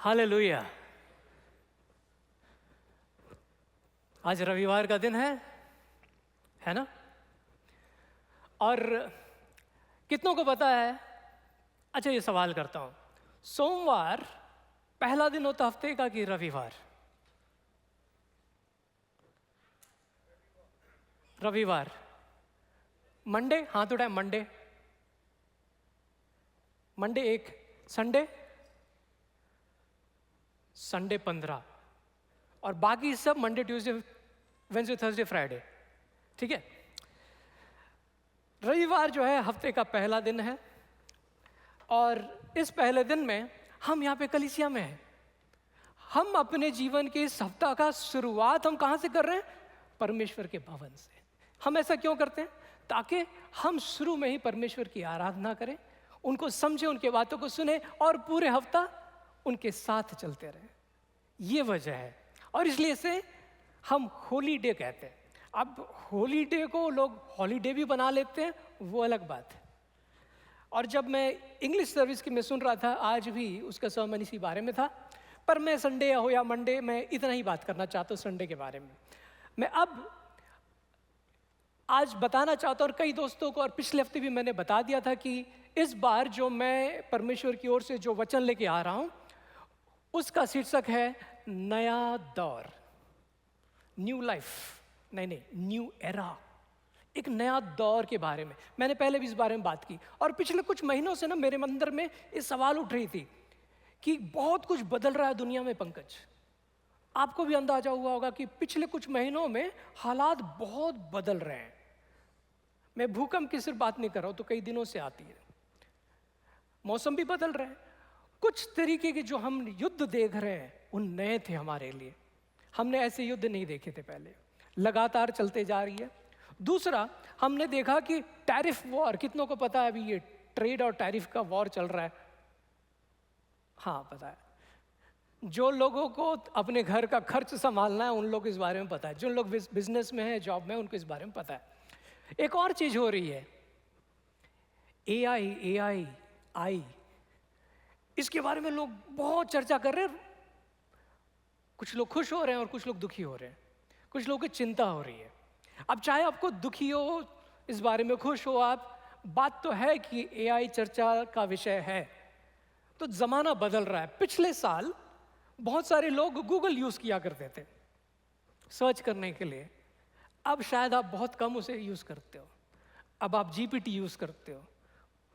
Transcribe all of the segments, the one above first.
Hallelujah. आज रविवार का दिन है ना? और कितनों को पता है? अच्छा, ये सवाल करता हूं, सोमवार पहला दिन होता हफ्ते का कि रविवार? रविवार। मंडे, हाथ उठाए। मंडे, मंडे एक, संडे, संडे 15, और बाकी सब Monday, Tuesday, Wednesday, Thursday, Friday. ठीक है? रविवार जो है हफ्ते का पहला दिन है, और इस पहले दिन में हम यहाँ पे कलीसिया में हैं। हम अपने जीवन के इस सप्ताह का शुरुआत हम कहाँ से कर रहे हैं? परमेश्वर के भवन से। हम ऐसा क्यों करते हैं? ताकि हम शुरू में ही परमेश्वर की आराधना करें, उनको समझें, उनके बातों को सुने, और पूरे हफ्ता उनके साथ चलते रहें। ये वजह है, और इसलिए इसे हम होली डे कहते हैं। अब होली डे को लोग हॉलीडे भी बना लेते हैं, वो अलग बात है। और जब मैं इंग्लिश सर्विस की मैं सुन रहा था, आज भी उसका सर्मन इसी बारे में था, पर मैं संडे हो या मंडे, मैं इतना ही बात करना चाहता हूँ संडे के बारे में। मैं अब आज बताना चाहता हूँ, और कई दोस्तों को, और पिछले हफ्ते भी मैंने बता दिया था कि इस बार जो मैं परमेश्वर की ओर से जो वचन लेके आ रहा हूँ, उसका शीर्षक है नया दौर, न्यू लाइफ। नहीं, न्यू एरा, एक नया दौर के बारे में। मैंने पहले भी इस बारे में बात की, और पिछले कुछ महीनों से ना मेरे अंदर में ये सवाल उठ रही थी कि बहुत कुछ बदल रहा है दुनिया में। पंकज, आपको भी अंदाजा हुआ होगा कि पिछले कुछ महीनों में हालात बहुत बदल रहे हैं। मैं भूकंप की सिर्फ बात नहीं कर रहा हूं, तो कई दिनों से आती है। मौसम भी बदल रहे हैं। कुछ तरीके के जो हम युद्ध देख रहे हैं, उन नए थे हमारे लिए। हमने ऐसे युद्ध नहीं देखे थे पहले, लगातार चलते जा रही है। दूसरा, हमने देखा कि टैरिफ वॉर, कितनों को पता है अभी ये ट्रेड और टैरिफ का वॉर चल रहा है? हाँ, पता है। जो लोगों को अपने घर का खर्च संभालना है, उन लोग इस बारे में पता है। जो लोग बिजनेस में है, जॉब में, उनको इस बारे में पता है। एक और चीज हो रही है, AI, इसके बारे में लोग बहुत चर्चा कर रहे हैं। कुछ लोग खुश हो रहे हैं और कुछ लोग दुखी हो रहे हैं। कुछ लोगों की चिंता हो रही है। अब चाहे आपको दुखी हो इस बारे में, खुश हो आप, बात तो है कि AI चर्चा का विषय है। तो जमाना बदल रहा है। पिछले साल बहुत सारे लोग गूगल यूज किया करते थे सर्च करने के लिए। अब शायद आप बहुत कम उसे यूज करते हो। अब आप GPT यूज करते हो।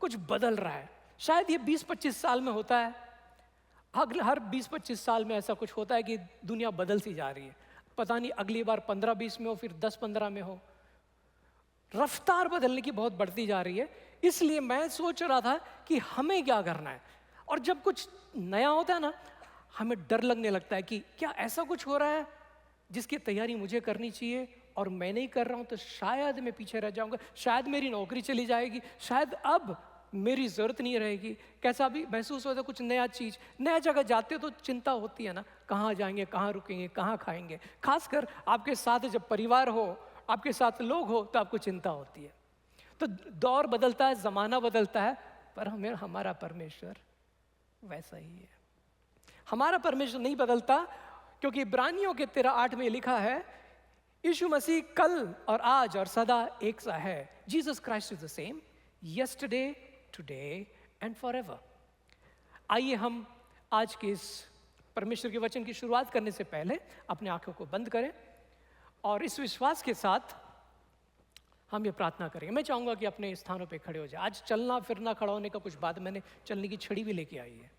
कुछ बदल रहा है। शायद ये 20-25 साल में होता है। हर 20-25 साल में ऐसा कुछ होता है कि दुनिया बदल सी जा रही है। पता नहीं अगली बार 15-20 में हो, फिर 10-15 में हो। रफ्तार बदलने की बहुत बढ़ती जा रही है। इसलिए मैं सोच रहा था कि हमें क्या करना है। और जब कुछ नया होता है ना, हमें डर लगने लगता है कि क्या ऐसा कुछ हो रहा है जिसकी तैयारी मुझे करनी चाहिए और मैं नहीं कर रहा हूं, तो शायद मैं पीछे रह जाऊंगा, शायद मेरी नौकरी चली जाएगी, शायद अब मेरी जरूरत नहीं रहेगी। कैसा भी महसूस होता है, कुछ नया चीज, नया जगह जाते हो तो चिंता होती है ना, कहाँ जाएंगे, कहाँ रुकेंगे, कहाँ खाएंगे। खासकर आपके साथ जब परिवार हो, आपके साथ लोग हो, तो आपको चिंता होती है। तो दौर बदलता है, जमाना बदलता है, पर हमारा परमेश्वर वैसा ही है। हमारा परमेश्वर नहीं बदलता, क्योंकि इब्रानियों के 13:8 में लिखा है, यीशु मसीह कल और आज और सदा एक सा है। Jesus Christ is the same yesterday, today and forever. आइए हम आज के इस परमेश्वर के वचन की शुरुआत करने से पहले अपने आंखों को बंद करें और इस विश्वास के साथ हम ये प्रार्थना करेंगे। मैं चाहूंगा कि अपने स्थानों पे खड़े हो जाए। आज चलना फिरना, खड़ा होने का कुछ बात, मैंने चलने की छड़ी भी लेके आई है।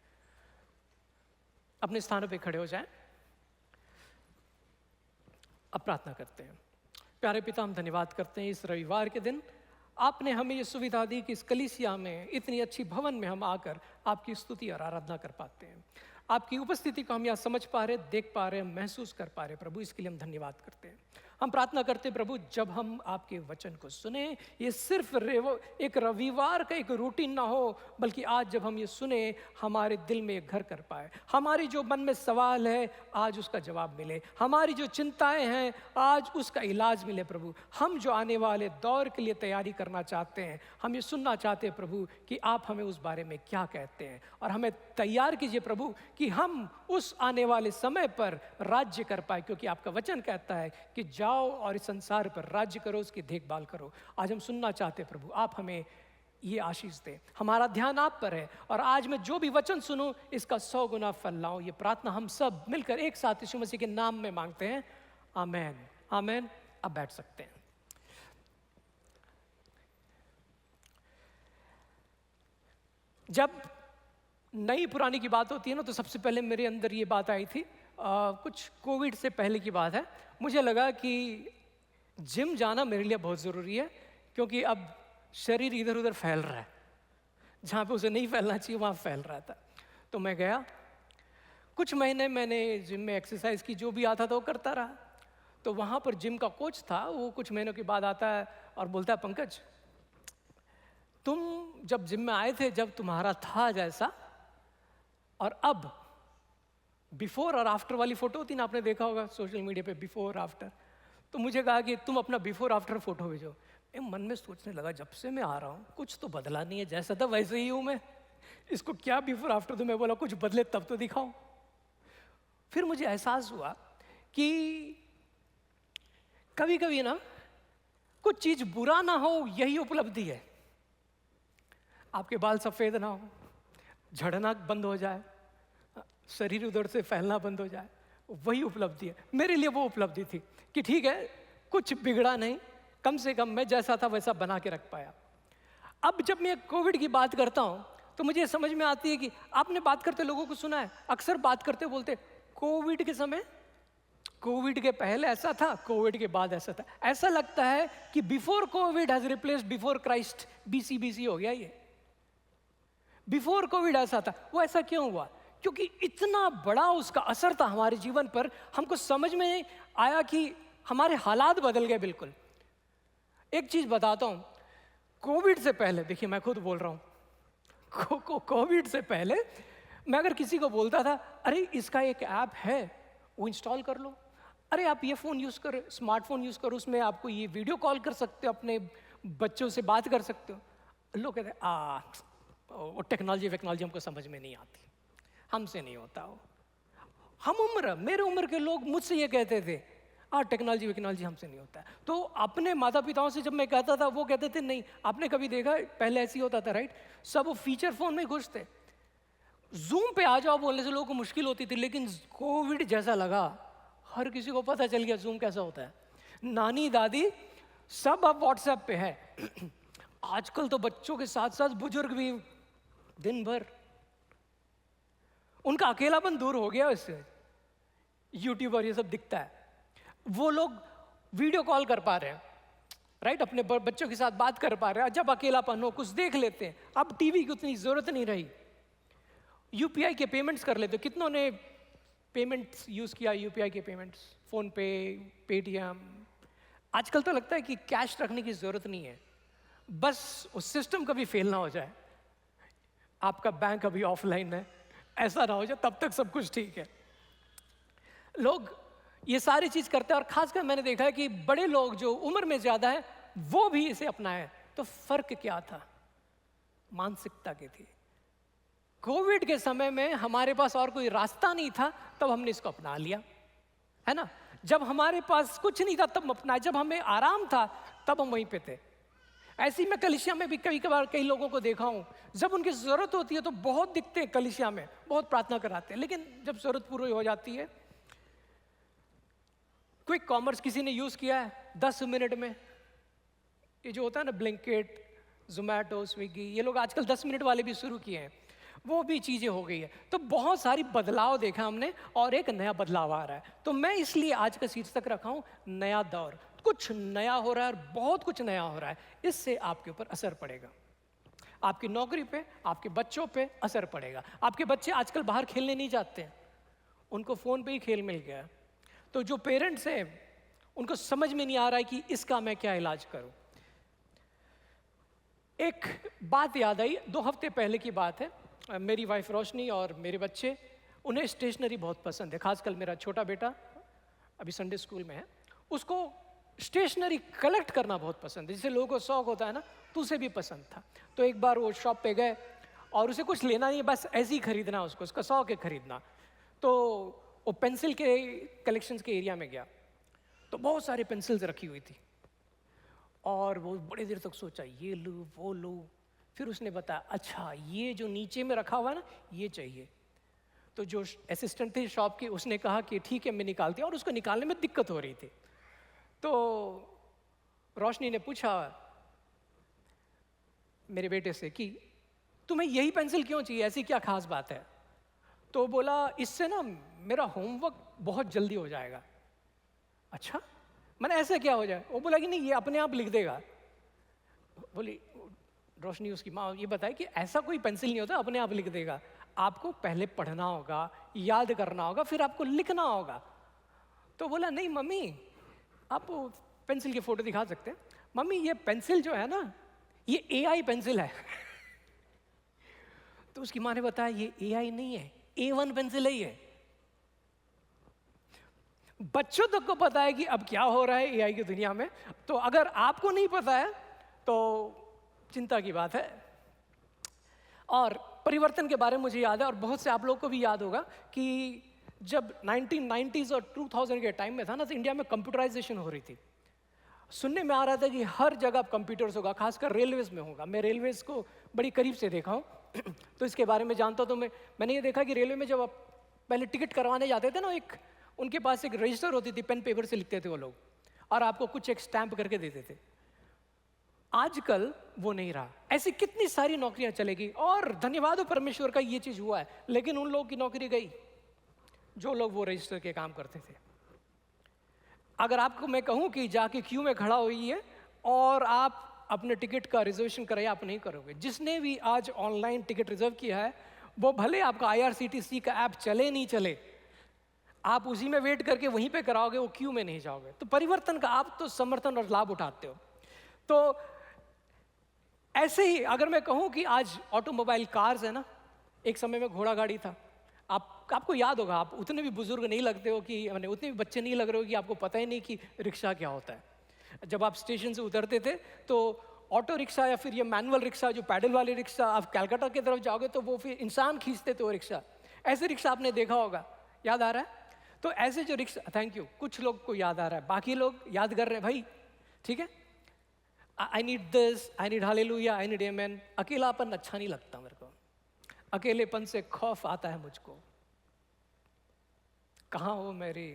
अपने स्थानों पे खड़े हो जाएं। अब प्रार्थना करते हैं। प्यारे पिता, हम धन्यवाद करते हैं इस रविवार के दिन आपने हमें ये सुविधा दी कि इस कलीसिया में, इतनी अच्छी भवन में हम आकर आपकी स्तुति और आराधना कर पाते हैं। आपकी उपस्थिति को हम यहाँ समझ पा रहे, देख पा रहे, महसूस कर पा रहे। प्रभु, इसके लिए हम धन्यवाद करते हैं। हम प्रार्थना करते प्रभु, जब हम आपके वचन को सुने, ये सिर्फ एक रविवार का एक रूटीन ना हो, बल्कि आज जब हम ये सुने हमारे दिल में एक घर कर पाए। हमारी जो मन में सवाल है आज उसका जवाब मिले, हमारी जो चिंताएं हैं आज उसका इलाज मिले। प्रभु, हम जो आने वाले दौर के लिए तैयारी करना चाहते हैं, हम ये सुनना चाहते हैं प्रभु कि आप हमें उस बारे में क्या कहते हैं, और हमें तैयार कीजिए प्रभु कि हम उस आने वाले समय पर राज्य कर पाए, क्योंकि आपका वचन कहता है कि जाओ और इस संसार पर राज्य करो, उसकी देखभाल करो। आज हम सुनना चाहते हैं प्रभु, आप हमें ये आशीष दे। हमारा ध्यान आप पर है, और आज मैं जो भी वचन सुनूं इसका 100 गुना फल लाऊं। ये प्रार्थना हम सब मिलकर एक साथ यीशु मसीह के नाम में मांगते हैं, आमेन आमेन। अब बैठ सकते हैं। जब नई पुरानी की बात होती है ना, तो सबसे पहले मेरे अंदर ये बात आई थी, कुछ कोविड से पहले की बात है। मुझे लगा कि जिम जाना मेरे लिए बहुत ज़रूरी है, क्योंकि अब शरीर इधर उधर फैल रहा है, जहाँ पे उसे नहीं फैलना चाहिए वहाँ फैल रहा था। तो मैं गया, कुछ महीने मैंने जिम में एक्सरसाइज की, जो भी आता था वो करता रहा। तो वहाँ पर जिम का कोच था, वो कुछ महीनों के बाद आता है और बोलता है, पंकज तुम जब जिम में आए थे, जब तुम्हारा था जैसा, और अब बिफोर और आफ्टर वाली फोटो होती ना, आपने देखा होगा सोशल मीडिया पे बिफोर आफ्टर। तो मुझे कहा कि तुम अपना बिफोर आफ्टर फोटो भेजो। मैं मन में सोचने लगा, जब से मैं आ रहा हूँ कुछ तो बदला नहीं है, जैसा था वैसे ही हूँ मैं, इसको क्या बिफोर आफ्टर। तो मैं बोला कुछ बदले तब तो दिखाओ। फिर मुझे एहसास हुआ कि कभी कभी ना कुछ चीज बुरा ना हो, यही उपलब्धि है। आपके बाल सफेद ना हो, झड़ना बंद हो जाए, शरीर उधर से फैलना बंद हो जाए, वही उपलब्धि है। मेरे लिए वो उपलब्धि थी कि ठीक है, कुछ बिगड़ा नहीं, कम से कम मैं जैसा था वैसा बना के रख पाया। अब जब मैं कोविड की बात करता हूं तो मुझे समझ में आती है कि आपने बात करते लोगों को सुना है, अक्सर बात करते बोलते कोविड के समय, कोविड के पहले ऐसा था, कोविड के बाद ऐसा था। ऐसा लगता है कि before Covid has replaced before Christ, BC हो गया ये। बिफोर कोविड ऐसा था, वो ऐसा क्यों हुआ? क्योंकि इतना बड़ा उसका असर था हमारे जीवन पर, हमको समझ में आया कि हमारे हालात बदल गए बिल्कुल। एक चीज बताता हूं, कोविड से पहले, देखिए मैं खुद बोल रहा हूं, कोविड से पहले मैं अगर किसी को बोलता था, अरे इसका एक ऐप है वो इंस्टॉल कर लो, अरे आप ये फोन यूज करो, स्मार्टफोन यूज करो, उसमें आपको ये वीडियो कॉल कर सकते हो, अपने बच्चों से बात कर सकते हो, लोग कहते वो टेक्नोलॉजी हमको समझ में नहीं आती, हमसे नहीं होता वो। मेरे उम्र के लोग मुझसे ये कहते थे, टेक्नोलॉजी हमसे नहीं होता है। तो अपने माता पिताओं से जब मैं कहता था, वो कहते थे नहीं। आपने कभी देखा पहले ऐसे ही होता था, राइट? सब वो फीचर फोन में घुस थे। जूम पे आ जाओ बोलने से लोगों को मुश्किल होती थी, लेकिन कोविड जैसा लगा, हर किसी को पता चल गया जूम कैसा होता है। नानी दादी सब अब व्हाट्सएप पे है। आजकल तो बच्चों के साथ साथ बुजुर्ग भी दिन भर, उनका अकेलापन दूर हो गया इससे, यूट्यूब और ये सब दिखता है। वो लोग वीडियो कॉल कर पा रहे हैं, राइट? अपने बच्चों के साथ बात कर पा रहे हैं, जब अकेलापन हो कुछ देख लेते हैं। अब टीवी की उतनी जरूरत नहीं रही, यूपीआई के पेमेंट्स कर लेते हो। कितनों ने पेमेंट्स यूज किया, यूपीआई के पेमेंट्स, फोन पे, पेटीएम। आजकल तो लगता है कि कैश रखने की जरूरत नहीं है, बस उस सिस्टम कभी फेल ना हो जाए, आपका बैंक अभी ऑफलाइन है, ऐसा ना हो जाए, तब तक सब कुछ ठीक है। लोग ये सारी चीज करते हैं, और खासकर मैंने देखा है कि बड़े लोग जो उम्र में ज्यादा है वो भी इसे अपनाए। तो फर्क क्या था? मानसिकता की थी। कोविड के समय में हमारे पास और कोई रास्ता नहीं था, तब हमने इसको अपना लिया, है ना? जब हमारे पास कुछ नहीं था तब अपना, जब हमें आराम था तब हम वहीं पे थे। ऐसे ही मैं कलीसिया में भी कई बार कई लोगों को देखा हूं, जब उनकी जरूरत होती है तो बहुत दिखते हैं कलीसिया में, बहुत प्रार्थना कराते हैं, लेकिन जब जरूरत पूरी हो जाती है। क्विक कॉमर्स किसी ने यूज किया है? 10 मिनट में, ये जो होता है ना ब्लिंकिट, जोमैटो, स्विगी, ये लोग आजकल 10 मिनट वाले भी शुरू किए हैं, वो भी चीजें हो गई है। तो बहुत सारी बदलाव देखा हमने, और एक नया बदलाव आ रहा है। तो मैं इसलिए आज का शीर्षक रखा हूं, नया दौर। कुछ नया हो रहा है, और बहुत कुछ नया हो रहा है। इससे आपके ऊपर असर पड़ेगा, आपकी नौकरी पे, आपके बच्चों पे असर पड़ेगा। आपके बच्चे आजकल बाहर खेलने नहीं जाते हैं, उनको फोन पे ही खेल मिल गया। तो जो पेरेंट्स हैं उनको समझ में नहीं आ रहा है कि इसका मैं क्या इलाज करूं। एक बात याद आई, 2 हफ्ते पहले की बात है। मेरी वाइफ रोशनी और मेरे बच्चे, उन्हें स्टेशनरी बहुत पसंद है। खासकर मेरा छोटा बेटा अभी संडे स्कूल में है, उसको स्टेशनरी कलेक्ट करना बहुत पसंद है। जैसे लोगों को शौक होता है ना, तो उसे भी पसंद था। तो एक बार वो शॉप पे गए और उसे कुछ लेना नहीं, बस ऐसे ही खरीदना उसको, उसका शौक है खरीदना। तो वो पेंसिल के कलेक्शंस के एरिया में गया, तो बहुत सारी पेंसिल्स रखी हुई थी और वो बड़ी देर तक सोचा ये लूँ वो लूँ। फिर उसने बताया अच्छा ये जो नीचे में रखा हुआ है ना, ये चाहिए। तो जो असिस्टेंट थे शॉप की, उसने कहा कि ठीक है मैं निकालती हूँ, और उसको निकालने में दिक्कत हो रही थी। तो रोशनी ने पूछा मेरे बेटे से कि तुम्हें यही पेंसिल क्यों चाहिए, ऐसी क्या खास बात है? तो बोला इससे ना मेरा होमवर्क बहुत जल्दी हो जाएगा। अच्छा, मैंने ऐसा क्या हो जाए? वो बोला कि नहीं ये अपने आप लिख देगा। बोली रोशनी उसकी माँ, ये बताए कि ऐसा कोई पेंसिल नहीं होता अपने आप लिख देगा, आपको पहले पढ़ना होगा, याद करना होगा, फिर आपको लिखना होगा। तो बोला नहीं मम्मी, आप पेंसिल की फोटो दिखा सकते हैं। मम्मी ये पेंसिल जो है ना, ये AI पेंसिल है। तो उसकी माँ ने बताया ये AI नहीं है, A1 पेंसिल है ये। बच्चों तक को पता है कि अब क्या हो रहा है AI की दुनिया में, तो अगर आपको नहीं पता है तो चिंता की बात है। और परिवर्तन के बारे में मुझे याद है, और बहुत से आप लोगों को भी याद होगा कि जब 1990s और 2000 के टाइम में था ना, तो इंडिया में कंप्यूटराइजेशन हो रही थी। सुनने में आ रहा था कि हर जगह कंप्यूटर्स होगा, खासकर रेलवेज में होगा। मैं रेलवेज को बड़ी करीब से देखा हूँ तो इसके बारे में जानता हूँ। तो मैंने ये देखा कि रेलवे में जब आप पहले टिकट करवाने जाते थे ना, उनके पास एक रजिस्टर होती थी, पेन पेपर से लिखते थे वो लोग, और आपको कुछ एक स्टैंप करके देते थे। आजकल वो नहीं रहा। ऐसी कितनी सारी नौकरियां चलेगी, और धन्यवाद हो परमेश्वर का ये चीज हुआ है, लेकिन उन लोगों की नौकरी गई जो लोग वो रजिस्टर के काम करते थे। अगर आपको मैं कहूं कि जाके क्यू में खड़ा हुई है और आप अपने टिकट का रिजर्वेशन कराइए, आप नहीं करोगे। जिसने भी आज ऑनलाइन टिकट रिजर्व किया है, वो भले आपका IRCTC का ऐप चले नहीं चले, आप उसी में वेट करके वहीं पे कराओगे, वो क्यू में नहीं जाओगे। तो परिवर्तन का आप तो समर्थन और लाभ उठाते हो। तो ऐसे ही अगर मैं कहूं कि आज ऑटोमोबाइल कार्स है ना, एक समय में घोड़ा गाड़ी था। आपको याद होगा, आप उतने भी बुजुर्ग नहीं लगते हो कि मैंने उतने भी बच्चे नहीं लग रहे हो कि आपको पता ही नहीं कि रिक्शा क्या होता है। जब आप स्टेशन से उतरते थे तो ऑटो रिक्शा या फिर ये मैनुअल रिक्शा, जो पैडल वाली रिक्शा, आप कलकत्ता की तरफ जाओगे तो वो फिर इंसान खींचते थे वो रिक्शा। ऐसे रिक्शा आपने देखा होगा, याद आ रहा है? तो ऐसे जो रिक्शा, थैंक यू, कुछ लोग को याद आ रहा है, बाकी लोग याद कर रहे हैं भाई, ठीक है। I need this, I need hallelujah, I need amen. अकेलापन अच्छा नहीं लगता मेरे को, अकेलेपन से खौफ आता है मुझको। कहाँ हो मेरे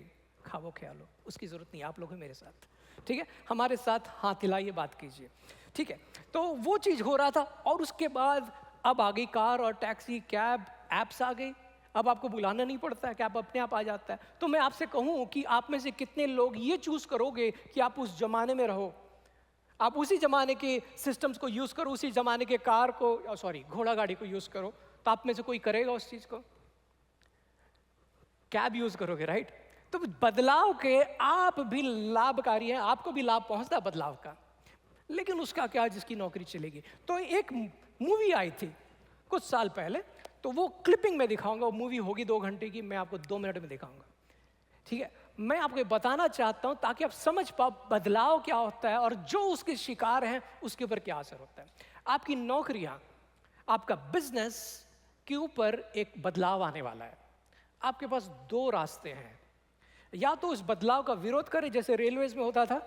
ख्वाबो ख्यालो, उसकी जरूरत नहीं, आप लोग हैं मेरे साथ, ठीक है। हमारे साथ हाथ हिलाइए, बात कीजिए, ठीक है। तो वो चीज हो रहा था, और उसके बाद अब आ गई कार और टैक्सी, कैब, एप्स आ गई। अब आपको बुलाना नहीं पड़ता है, कैब अपने आप आ जाता है। तो मैं आपसे कहूँ कि आप में से कितने लोग ये चूज करोगे कि आप उस जमाने में रहो, आप उसी जमाने के सिस्टम्स को यूज करो, उसी जमाने के कार को, घोड़ा गाड़ी को यूज करो। तो आप में से कोई करेगा उस चीज को? कैब यूज करोगे, राइट? तो बदलाव के आप भी लाभकारी हैं, आपको भी लाभ पहुंचता है बदलाव का, लेकिन उसका क्या जिसकी नौकरी चलेगी। तो एक मूवी आई थी कुछ साल पहले, तो वो क्लिपिंग में दिखाऊंगा। वो मूवी होगी 2 घंटे की, मैं आपको 2 मिनट में दिखाऊंगा, ठीक है। मैं आपको बताना चाहता हूं ताकि आप समझ पाओ बदलाव क्या होता है और जो उसके शिकार हैं उसके ऊपर क्या असर होता है। आपकी नौकरियां, आपका बिजनेस के ऊपर एक बदलाव आने वाला है। आपके पास 2 रास्ते हैं, या तो उस बदलाव का विरोध करें, जैसे रेलवेज में होता था।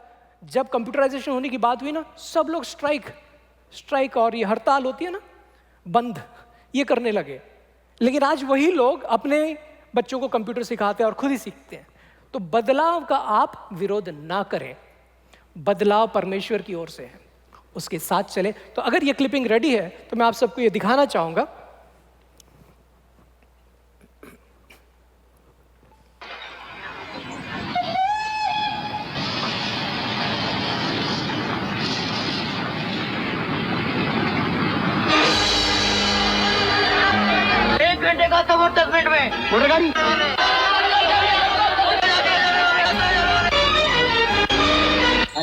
जब कंप्यूटराइजेशन होने की बात हुई ना, सब लोग स्ट्राइक और ये हड़ताल होती है ना, बंद, ये करने लगे। लेकिन आज वही लोग अपने बच्चों को कंप्यूटर सिखाते हैं और खुद ही सीखते हैं। तो बदलाव का आप विरोध ना करें, बदलाव परमेश्वर की ओर से है, उसके साथ चले। तो अगर ये क्लिपिंग रेडी है तो मैं आप सबको ये दिखाना चाहूंगा। का तो 10 मिनट में मोटर गाड़ी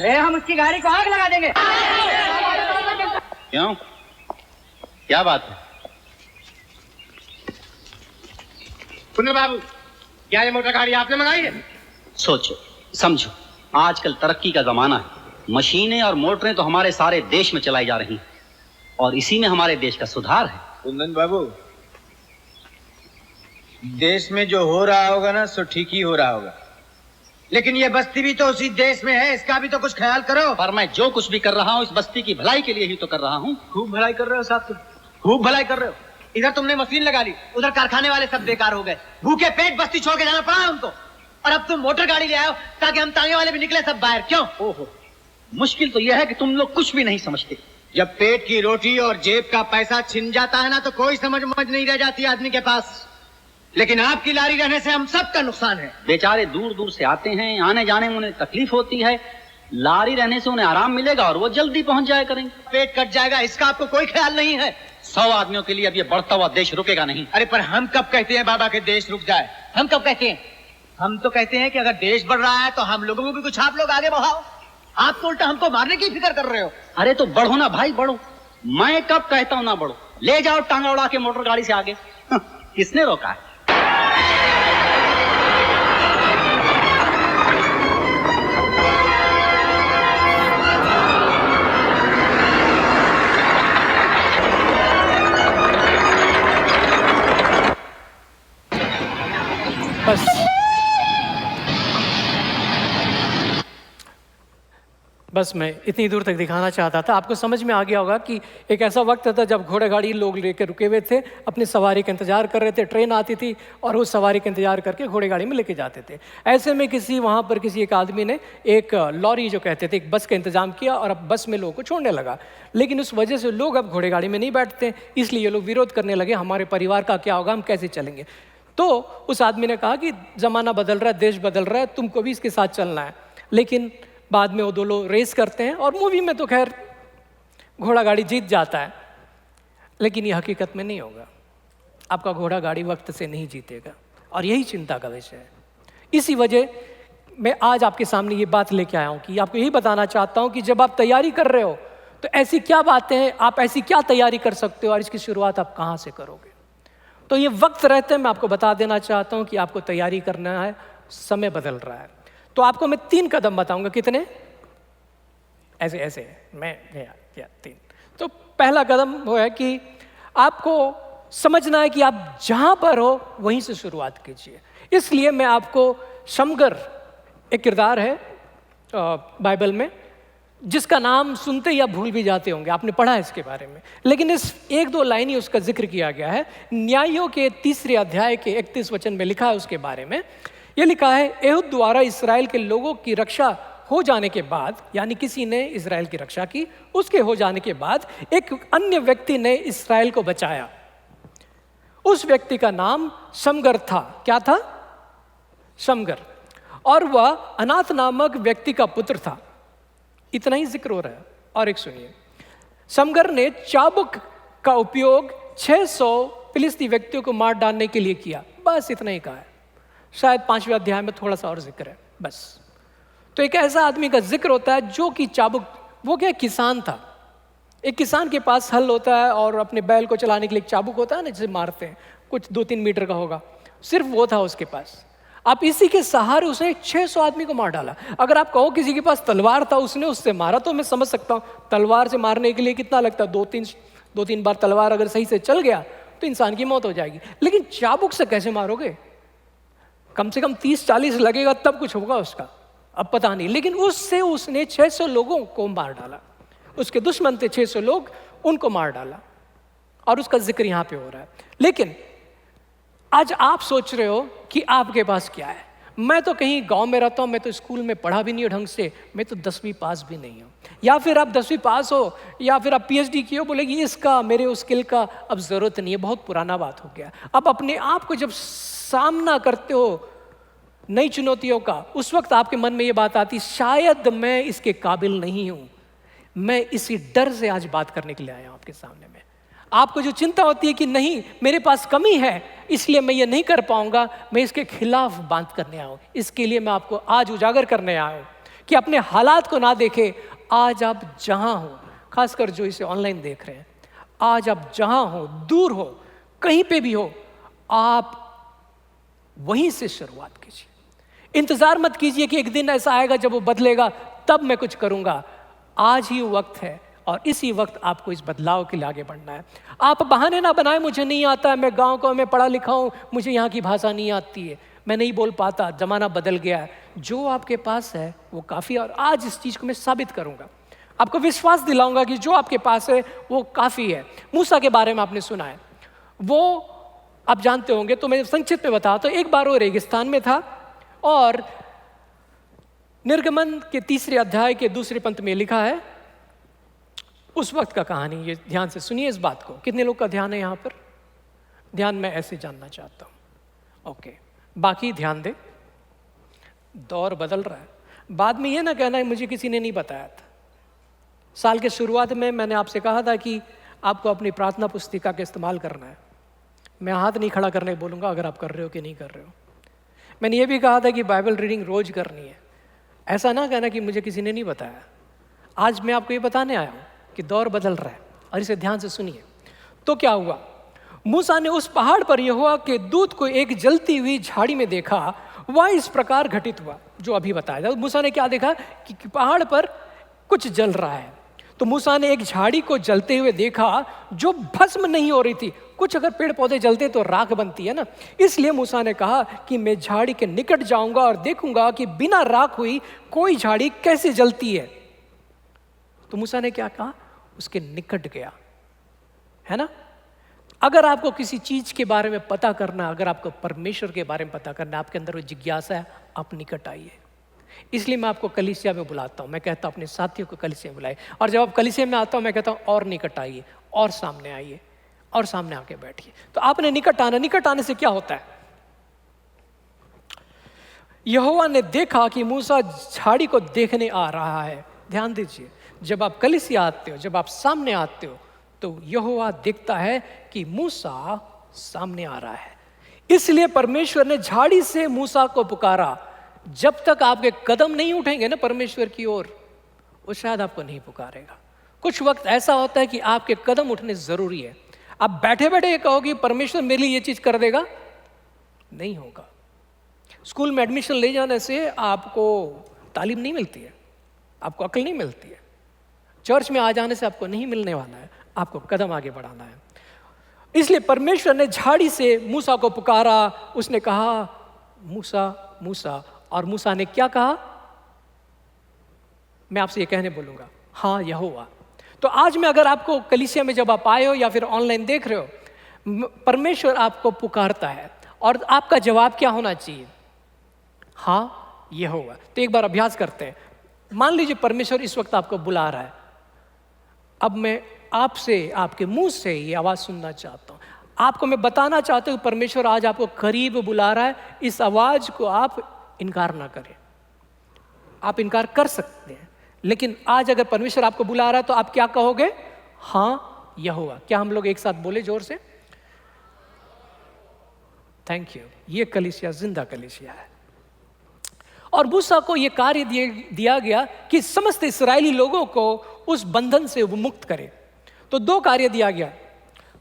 अरे हम उसकी गाड़ी को आग लगा देंगे। क्यों, क्या बात है? सुनो बाबू, क्या ये मोटर गाड़ी आपने मंगाई है? सोचो, समझो, आजकल तरक्की का जमाना है। मशीनें और मोटरें तो हमारे सारे देश में चलाई जा रही हैं और इसी में हमारे देश का सुधार है। कुंदन बाबू, देश में जो हो रहा होगा ना सो ठीक ही हो रहा होगा, लेकिन ये बस्ती भी तो उसी देश में है, इसका भी तो कुछ ख्याल करो। पर मैं जो कुछ भी कर रहा हूँ इस बस्ती की भलाई के लिए ही तो कर रहा हूँ। खूब भलाई कर रहे हो साहब, तुम खूब भलाई कर रहे हो। इधर तुमने मशीन लगा ली, उधर कारखाने वाले सब बेकार हो गए, भूखे पेट बस्ती छोड़ के जाना पड़ा उनको। और अब तुम मोटर गाड़ी ले आए हो ताकि हम तांगे वाले भी निकले सब बाहर। क्यों? ओहो, मुश्किल तो यह है कि तुम लोग कुछ भी नहीं समझते। जब पेट की रोटी और जेब का पैसा छिन जाता है ना तो कोई समझ नहीं रह जाती आदमी के पास। लेकिन आपकी लारी रहने से हम सबका नुकसान है। बेचारे दूर दूर से आते हैं, आने जाने में उन्हें तकलीफ होती है। लारी रहने से उन्हें आराम मिलेगा और वो जल्दी पहुंच जाया करेंगे। पेट कट जाएगा इसका आपको कोई ख्याल नहीं है। 100 आदमियों के लिए अब ये बढ़ता हुआ देश रुकेगा नहीं। अरे पर हम कब कहते हैं बाबा के देश रुक जाए? हम कब कहते हैं? हम तो कहते हैं कि अगर देश बढ़ रहा है तो हम लोगों को भी कुछ आप लोग आगे बढ़ाओ। आप तो उल्टा हमको मारने की फिक्र कर रहे हो। अरे तो बढ़ो ना भाई, बढ़ो। मैं कब कहता हूं ना बढ़ो? ले जाओ टांगा उड़ा के मोटर गाड़ी से आगे। किसने रोका है? बस मैं इतनी दूर तक दिखाना चाहता था। आपको समझ में आ गया होगा कि एक ऐसा वक्त था जब घोड़े गाड़ी लोग लेकर रुके हुए थे, अपनी सवारी का इंतजार कर रहे थे। ट्रेन आती थी और उस सवारी का इंतजार करके घोड़े गाड़ी में लेके जाते थे। ऐसे में वहाँ पर किसी एक आदमी ने एक लॉरी जो कहते थे, एक बस का इंतजाम किया और अब बस में लोगों को छोड़ने लगा। लेकिन उस वजह से लोग अब घोड़े गाड़ी में नहीं बैठते, इसलिए ये लोग विरोध करने लगे, हमारे परिवार का क्या होगा, हम कैसे चलेंगे। तो उस आदमी ने कहा कि ज़माना बदल रहा है, देश बदल रहा है, तुमको भी इसके साथ चलना है। लेकिन बाद में वो दो लोग रेस करते हैं और मूवी में तो खैर घोड़ा गाड़ी जीत जाता है, लेकिन ये हकीकत में नहीं होगा। आपका घोड़ा गाड़ी वक्त से नहीं जीतेगा और यही चिंता का विषय है। इसी वजह मैं आज आपके सामने ये बात लेके आया हूँ कि आपको यही बताना चाहता हूँ कि जब आप तैयारी कर रहे हो तो ऐसी क्या बातें हैं, आप ऐसी क्या तैयारी कर सकते हो और इसकी शुरुआत आप कहाँ से करोगे। तो ये वक्त रहते मैं आपको बता देना चाहता हूँ कि आपको तैयारी करना है, समय बदल रहा है। तो आपको मैं 3 कदम बताऊंगा। कितने? ऐसे ऐसे मैं या 3। तो पहला कदम वो है कि आपको समझना है कि आप जहां पर हो वहीं से शुरुआत कीजिए। इसलिए मैं आपको शमगर, एक किरदार है बाइबल में जिसका नाम सुनते ही आप भूल भी जाते होंगे, आपने पढ़ा है इसके बारे में, लेकिन इस 1-2 लाइन ही उसका जिक्र किया गया है। न्यायों के 3 अध्याय के 31 वचन में लिखा है उसके बारे में। ये लिखा है, एहुद द्वारा इस्राएल के लोगों की रक्षा हो जाने के बाद, यानी किसी ने इस्राएल की रक्षा की, उसके हो जाने के बाद एक अन्य व्यक्ति ने इस्राएल को बचाया। उस व्यक्ति का नाम शमगर था। क्या था? शमगर। और वह अनाथ नामक व्यक्ति का पुत्र था। इतना ही जिक्र हो रहा है। और एक सुनिए, शमगर ने चाबुक का उपयोग 600 फिलिस्ती व्यक्तियों को मार डालने के लिए किया। बस इतना ही कहा है। शायद 5वें अध्याय में थोड़ा सा और जिक्र है बस। तो एक ऐसा आदमी का जिक्र होता है जो कि चाबुक, वो क्या किसान था। एक किसान के पास हल होता है और अपने बैल को चलाने के लिए एक चाबुक होता है ना, जिसे मारते हैं, कुछ 2-3 मीटर का होगा, सिर्फ वो था उसके पास। आप इसी के सहारे उसने 600 आदमी को मार डाला। अगर आप कहो किसी के पास तलवार था, उसने उससे मारा, तो मैं समझ सकता हूँ तलवार से मारने के लिए कितना लगता है। 2-3 बार तलवार अगर सही से चल गया तो इंसान की मौत हो जाएगी। लेकिन चाबुक से कैसे मारोगे? कम से कम 30-40 लगेगा तब कुछ होगा उसका, अब पता नहीं। लेकिन उससे उसने 600 लोगों को मार डाला। उसके दुश्मन थे 600 लोग, उनको मार डाला। और उसका जिक्र यहां पे हो रहा है। लेकिन आज आप सोच रहे हो कि आपके पास क्या है। मैं तो कहीं गांव में रहता हूं, मैं तो स्कूल में पढ़ा भी नहीं हूं ढंग से, मैं तो 10वीं पास भी नहीं हूं। या फिर आप 10वीं पास हो या फिर आप PhD किए हो, बोलेगी इसका मेरे उस स्किल का अब जरूरत नहीं है, बहुत पुराना बात हो गया। अब अपने आप को जब सामना करते हो नई चुनौतियों का, उस वक्त आपके मन में ये बात आती, शायद मैं इसके काबिल नहीं हूं। मैं इसी डर से आज बात करने के लिए आया हूं आपके सामने में। आपको जो चिंता होती है कि नहीं मेरे पास कमी है इसलिए मैं ये नहीं कर पाऊंगा, मैं इसके खिलाफ बात करने आया हूं। इसके लिए मैं आपको आज उजागर करने आया हूं कि अपने हालात को ना देखे। आज आप जहां हो, खासकर जो इसे ऑनलाइन देख रहे हैं, आज आप जहां हो, दूर हो, कहीं पे भी हो, आप वहीं से शुरुआत कीजिए। इंतजार मत कीजिए कि एक दिन ऐसा आएगा जब वो बदलेगा, तब मैं कुछ करूंगा। आज ही वक्त है और इसी वक्त आपको इस बदलाव के लिए आगे बढ़ना है। आप बहाने ना बनाएं, मुझे नहीं आता है, मैं गांव का, मैं पढ़ा लिखा हूं, मुझे यहाँ की भाषा नहीं आती है, मैं नहीं बोल पाता, जमाना बदल गया है। जो आपके पास है वो काफ़ी है, और आज इस चीज़ को मैं साबित करूंगा, आपको विश्वास दिलाऊंगा कि जो आपके पास है वो काफ़ी है। मूसा के बारे में आपने सुना है, वो आप जानते होंगे, तो मैं संक्षिप्त में बताता हूं। एक बार वो रेगिस्तान में था और निर्गमन के 3 अध्याय के 2 पंक्ति में लिखा है उस वक्त का कहानी। ये ध्यान से सुनिए इस बात को। कितने लोग का ध्यान है यहाँ पर? ध्यान मैं ऐसे जानना चाहता हूँ। ओके, बाकी ध्यान दे, दौर बदल रहा है। बाद में ये ना कहना है मुझे किसी ने नहीं बताया था। साल के शुरुआत में मैंने आपसे कहा था कि आपको अपनी प्रार्थना पुस्तिका का इस्तेमाल करना है। मैं हाथ नहीं खड़ा करने बोलूँगा अगर आप कर रहे हो कि नहीं कर रहे हो। मैंने ये भी कहा था कि बाइबल रीडिंग रोज करनी है। ऐसा ना कहना कि मुझे किसी ने नहीं बताया। आज मैं आपको ये बताने आया हूँ कि दौर बदल रहा है, और इसे ध्यान से सुनिए। तो क्या हुआ? मूसा ने उस पहाड़ पर यहोवा के दूत को एक जलती हुई झाड़ी में देखा। वह इस प्रकार घटित हुआ जो अभी बताया था। मूसा ने क्या देखा कि पहाड़ पर कुछ जल रहा है। तो मूसा ने एक झाड़ी को जलते हुए देखा जो भस्म नहीं हो रही थी। कुछ अगर पेड़ पौधे जलते तो राख बनती है ना, इसलिए मूसा ने कहा कि मैं झाड़ी के निकट जाऊंगा और देखूंगा कि बिना राख हुई कोई झाड़ी कैसे जलती है। तो मूसा ने क्या कहा? उसके निकट गया, है ना। अगर आपको किसी चीज के बारे में पता करना, अगर आपको परमेश्वर के बारे में पता करना, आपके अंदर वो जिज्ञासा है, आप निकट आइए। इसलिए मैं आपको कलीसिया में बुलाता हूं। मैं कहता हूं अपने साथियों को कलीसिया में बुलाइए, और जब आप कलीसिया में आता हूं मैं कहता हूं और निकट आइए, और सामने आइए, और सामने आके बैठिए। तो आपने निकट आना। निकट आने से क्या होता है? यहोवा ने देखा कि मूसा झाड़ी को देखने आ रहा है। ध्यान दीजिए, जब आप कलीसिया आते हो, जब आप सामने आते हो, तो यहोवा देखता है कि मूसा सामने आ रहा है। इसलिए परमेश्वर ने झाड़ी से मूसा को पुकारा। जब तक आपके कदम नहीं उठेंगे ना परमेश्वर की ओर, वो शायद आपको नहीं पुकारेगा। कुछ वक्त ऐसा होता है कि आपके कदम उठने जरूरी है। आप बैठे बैठे कहोगे परमेश्वर मेरे लिए ये चीज कर देगा, नहीं होगा। स्कूल में एडमिशन ले जाने से आपको तालीम नहीं मिलती है, आपको अकल नहीं मिलती है। चर्च में आ जाने से आपको नहीं मिलने वाला है, आपको कदम आगे बढ़ाना है। इसलिए परमेश्वर ने झाड़ी से मूसा को पुकारा। उसने कहा मूसा मूसा, और मूसा ने क्या कहा? मैं आपसे ये कहने बोलूंगा, हाँ यहोवा। तो आज मैं अगर आपको कलीसिया में जब आप आए हो या फिर ऑनलाइन देख रहे हो, परमेश्वर आपको पुकारता है और आपका जवाब क्या होना चाहिए? हाँ यहोवा। तो एक बार अभ्यास करते हैं। मान लीजिए परमेश्वर इस वक्त आपको बुला रहा है। अब मैं आपसे, आपके मुंह से ये आवाज सुनना चाहता हूं। आपको मैं बताना चाहता हूं परमेश्वर आज आपको करीब बुला रहा है। इस आवाज को आप इनकार ना करें। आप इनकार कर सकते हैं, लेकिन आज अगर परमेश्वर आपको बुला रहा है तो आप क्या कहोगे? हाँ यहोवा। क्या हम लोग एक साथ बोले जोर से? Thank you. ये कलीसिया जिंदा कलीसिया है। और मूसा को यह कार्य दिया गया कि समस्त इस्राएली लोगों को उस बंधन से वो मुक्त करे। तो 2 कार्य दिया गया।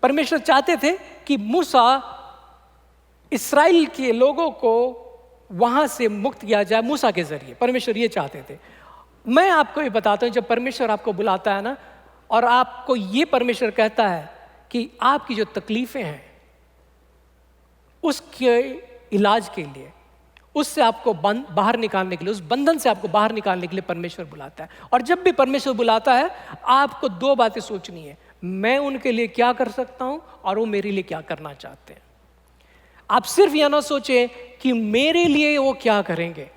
परमेश्वर चाहते थे कि मूसा इस्राएल के लोगों को वहां से मुक्त किया जाए मूसा के जरिए। परमेश्वर ये चाहते थे। मैं आपको ये बताता हूं, जब परमेश्वर आपको बुलाता है ना, और आपको ये परमेश्वर कहता है कि आपकी जो तकलीफें हैं उसके इलाज के लिए, उससे आपको बाहर निकालने के लिए, उस बंधन से आपको बाहर निकालने के लिए परमेश्वर बुलाता है। और जब भी परमेश्वर बुलाता है, आपको 2 बातें सोचनी है। मैं उनके लिए क्या कर सकता हूं और वो मेरे लिए क्या करना चाहते हैं। आप सिर्फ यह ना सोचें कि मेरे लिए वो क्या करेंगे।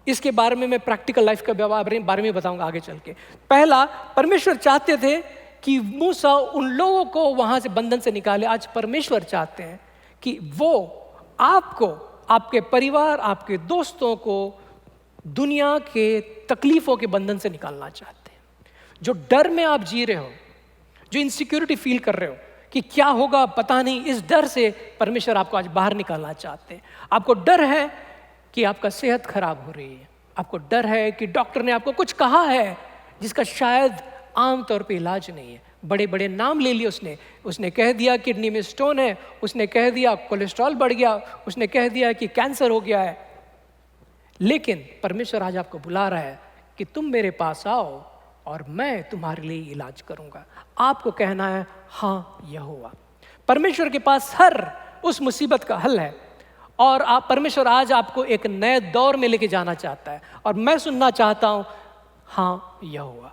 इसके बारे में मैं प्रैक्टिकल लाइफ के बारे में बताऊंगा आगे चल के। पहला, परमेश्वर चाहते थे कि मूसा उन लोगों को वहां से बंधन से निकाले। आज परमेश्वर चाहते हैं कि वो आपको, आपके परिवार, आपके दोस्तों को दुनिया के तकलीफों के बंधन से निकालना चाहते हैं। जो डर में आप जी रहे हो, जो इनसिक्योरिटी फील कर रहे हो कि क्या होगा पता नहीं, इस डर से परमेश्वर आपको आज बाहर निकालना चाहते हैं। आपको डर है कि आपका सेहत खराब हो रही है, आपको डर है कि डॉक्टर ने आपको कुछ कहा है जिसका शायद आमतौर पे इलाज नहीं है। बड़े बड़े नाम ले लिए उसने कह दिया किडनी में स्टोन है, उसने कह दिया कोलेस्ट्रॉल बढ़ गया, उसने कह दिया कि कैंसर हो गया है। लेकिन परमेश्वर आज आपको बुला रहा है कि तुम मेरे पास आओ और मैं तुम्हारे लिए इलाज करूंगा। आपको कहना है हाँ यहोवा। परमेश्वर के पास हर उस मुसीबत का हल है और आप परमेश्वर आज आपको एक नए दौर में लेके जाना चाहता है और मैं सुनना चाहता हूं हाँ यहोवा।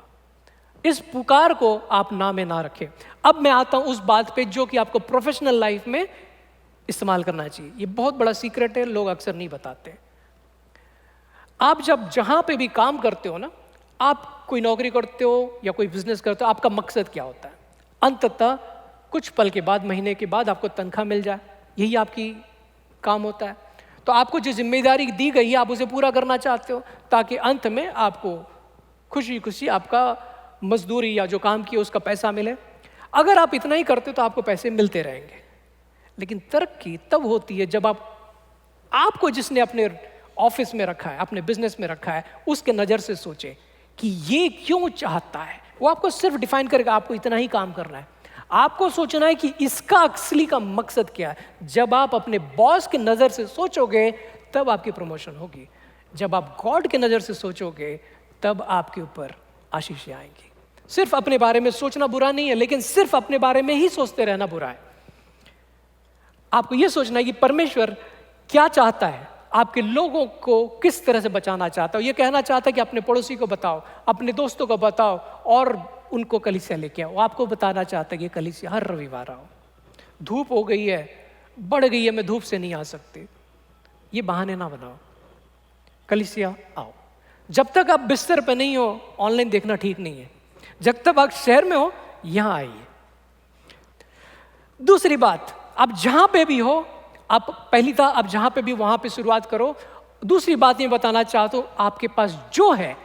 इस पुकार को आप ना में ना रखें। अब मैं आता हूं उस बात पे जो कि आपको प्रोफेशनल लाइफ में इस्तेमाल करना चाहिए। ये बहुत बड़ा सीक्रेट है, लोग अक्सर नहीं बताते। आप जब जहां पे भी काम करते हो ना, आप कोई नौकरी करते हो या कोई बिजनेस करते हो, आपका मकसद क्या होता है? अंततः कुछ पल के बाद, महीने के बाद आपको तनख्वाह मिल जाए, यही आपकी काम होता है। तो आपको जो जिम्मेदारी दी गई है आप उसे पूरा करना चाहते हो ताकि अंत में आपको खुशी खुशी आपका मजदूरी या जो काम किया उसका पैसा मिले। अगर आप इतना ही करते हो तो आपको पैसे मिलते रहेंगे। लेकिन तरक्की तब होती है जब आपको जिसने अपने ऑफिस में रखा है, अपने बिजनेस में रखा है, उसके नज़र से सोचे कि ये क्यों चाहता है। वो आपको सिर्फ डिफाइन करेगा, आपको इतना ही काम करना है। आपको सोचना है कि इसका असली का मकसद क्या है। जब आप अपने बॉस के नज़र से सोचोगे तब आपकी प्रमोशन होगी। जब आप गॉड के नज़र से सोचोगे तब आपके ऊपर आशीषें आएंगी। सिर्फ अपने बारे में सोचना बुरा नहीं है, लेकिन सिर्फ अपने बारे में ही सोचते रहना बुरा है। आपको यह सोचना है कि परमेश्वर क्या चाहता है, आपके लोगों को किस तरह से बचाना चाहता है। ये कहना चाहता है कि अपने पड़ोसी को बताओ, अपने दोस्तों को बताओ और उनको कलीसिया लेके आओ। आपको बताना चाहता है कि कलीसिया हर रविवार आओ। धूप हो गई है, बढ़ गई है, मैं धूप से नहीं आ सकती, ये बहाने ना बनाओ, कलीसिया आओ। जब तक आप बिस्तर पे नहीं हो, ऑनलाइन देखना ठीक नहीं है। जब तक आप शहर में हो, यहां आइए। दूसरी बात, आप जहां पे भी हो, आप पहली था आप जहां पे भी वहां पे शुरुआत करो। दूसरी बात ये बताना चाहता हूं, आपके पास जो है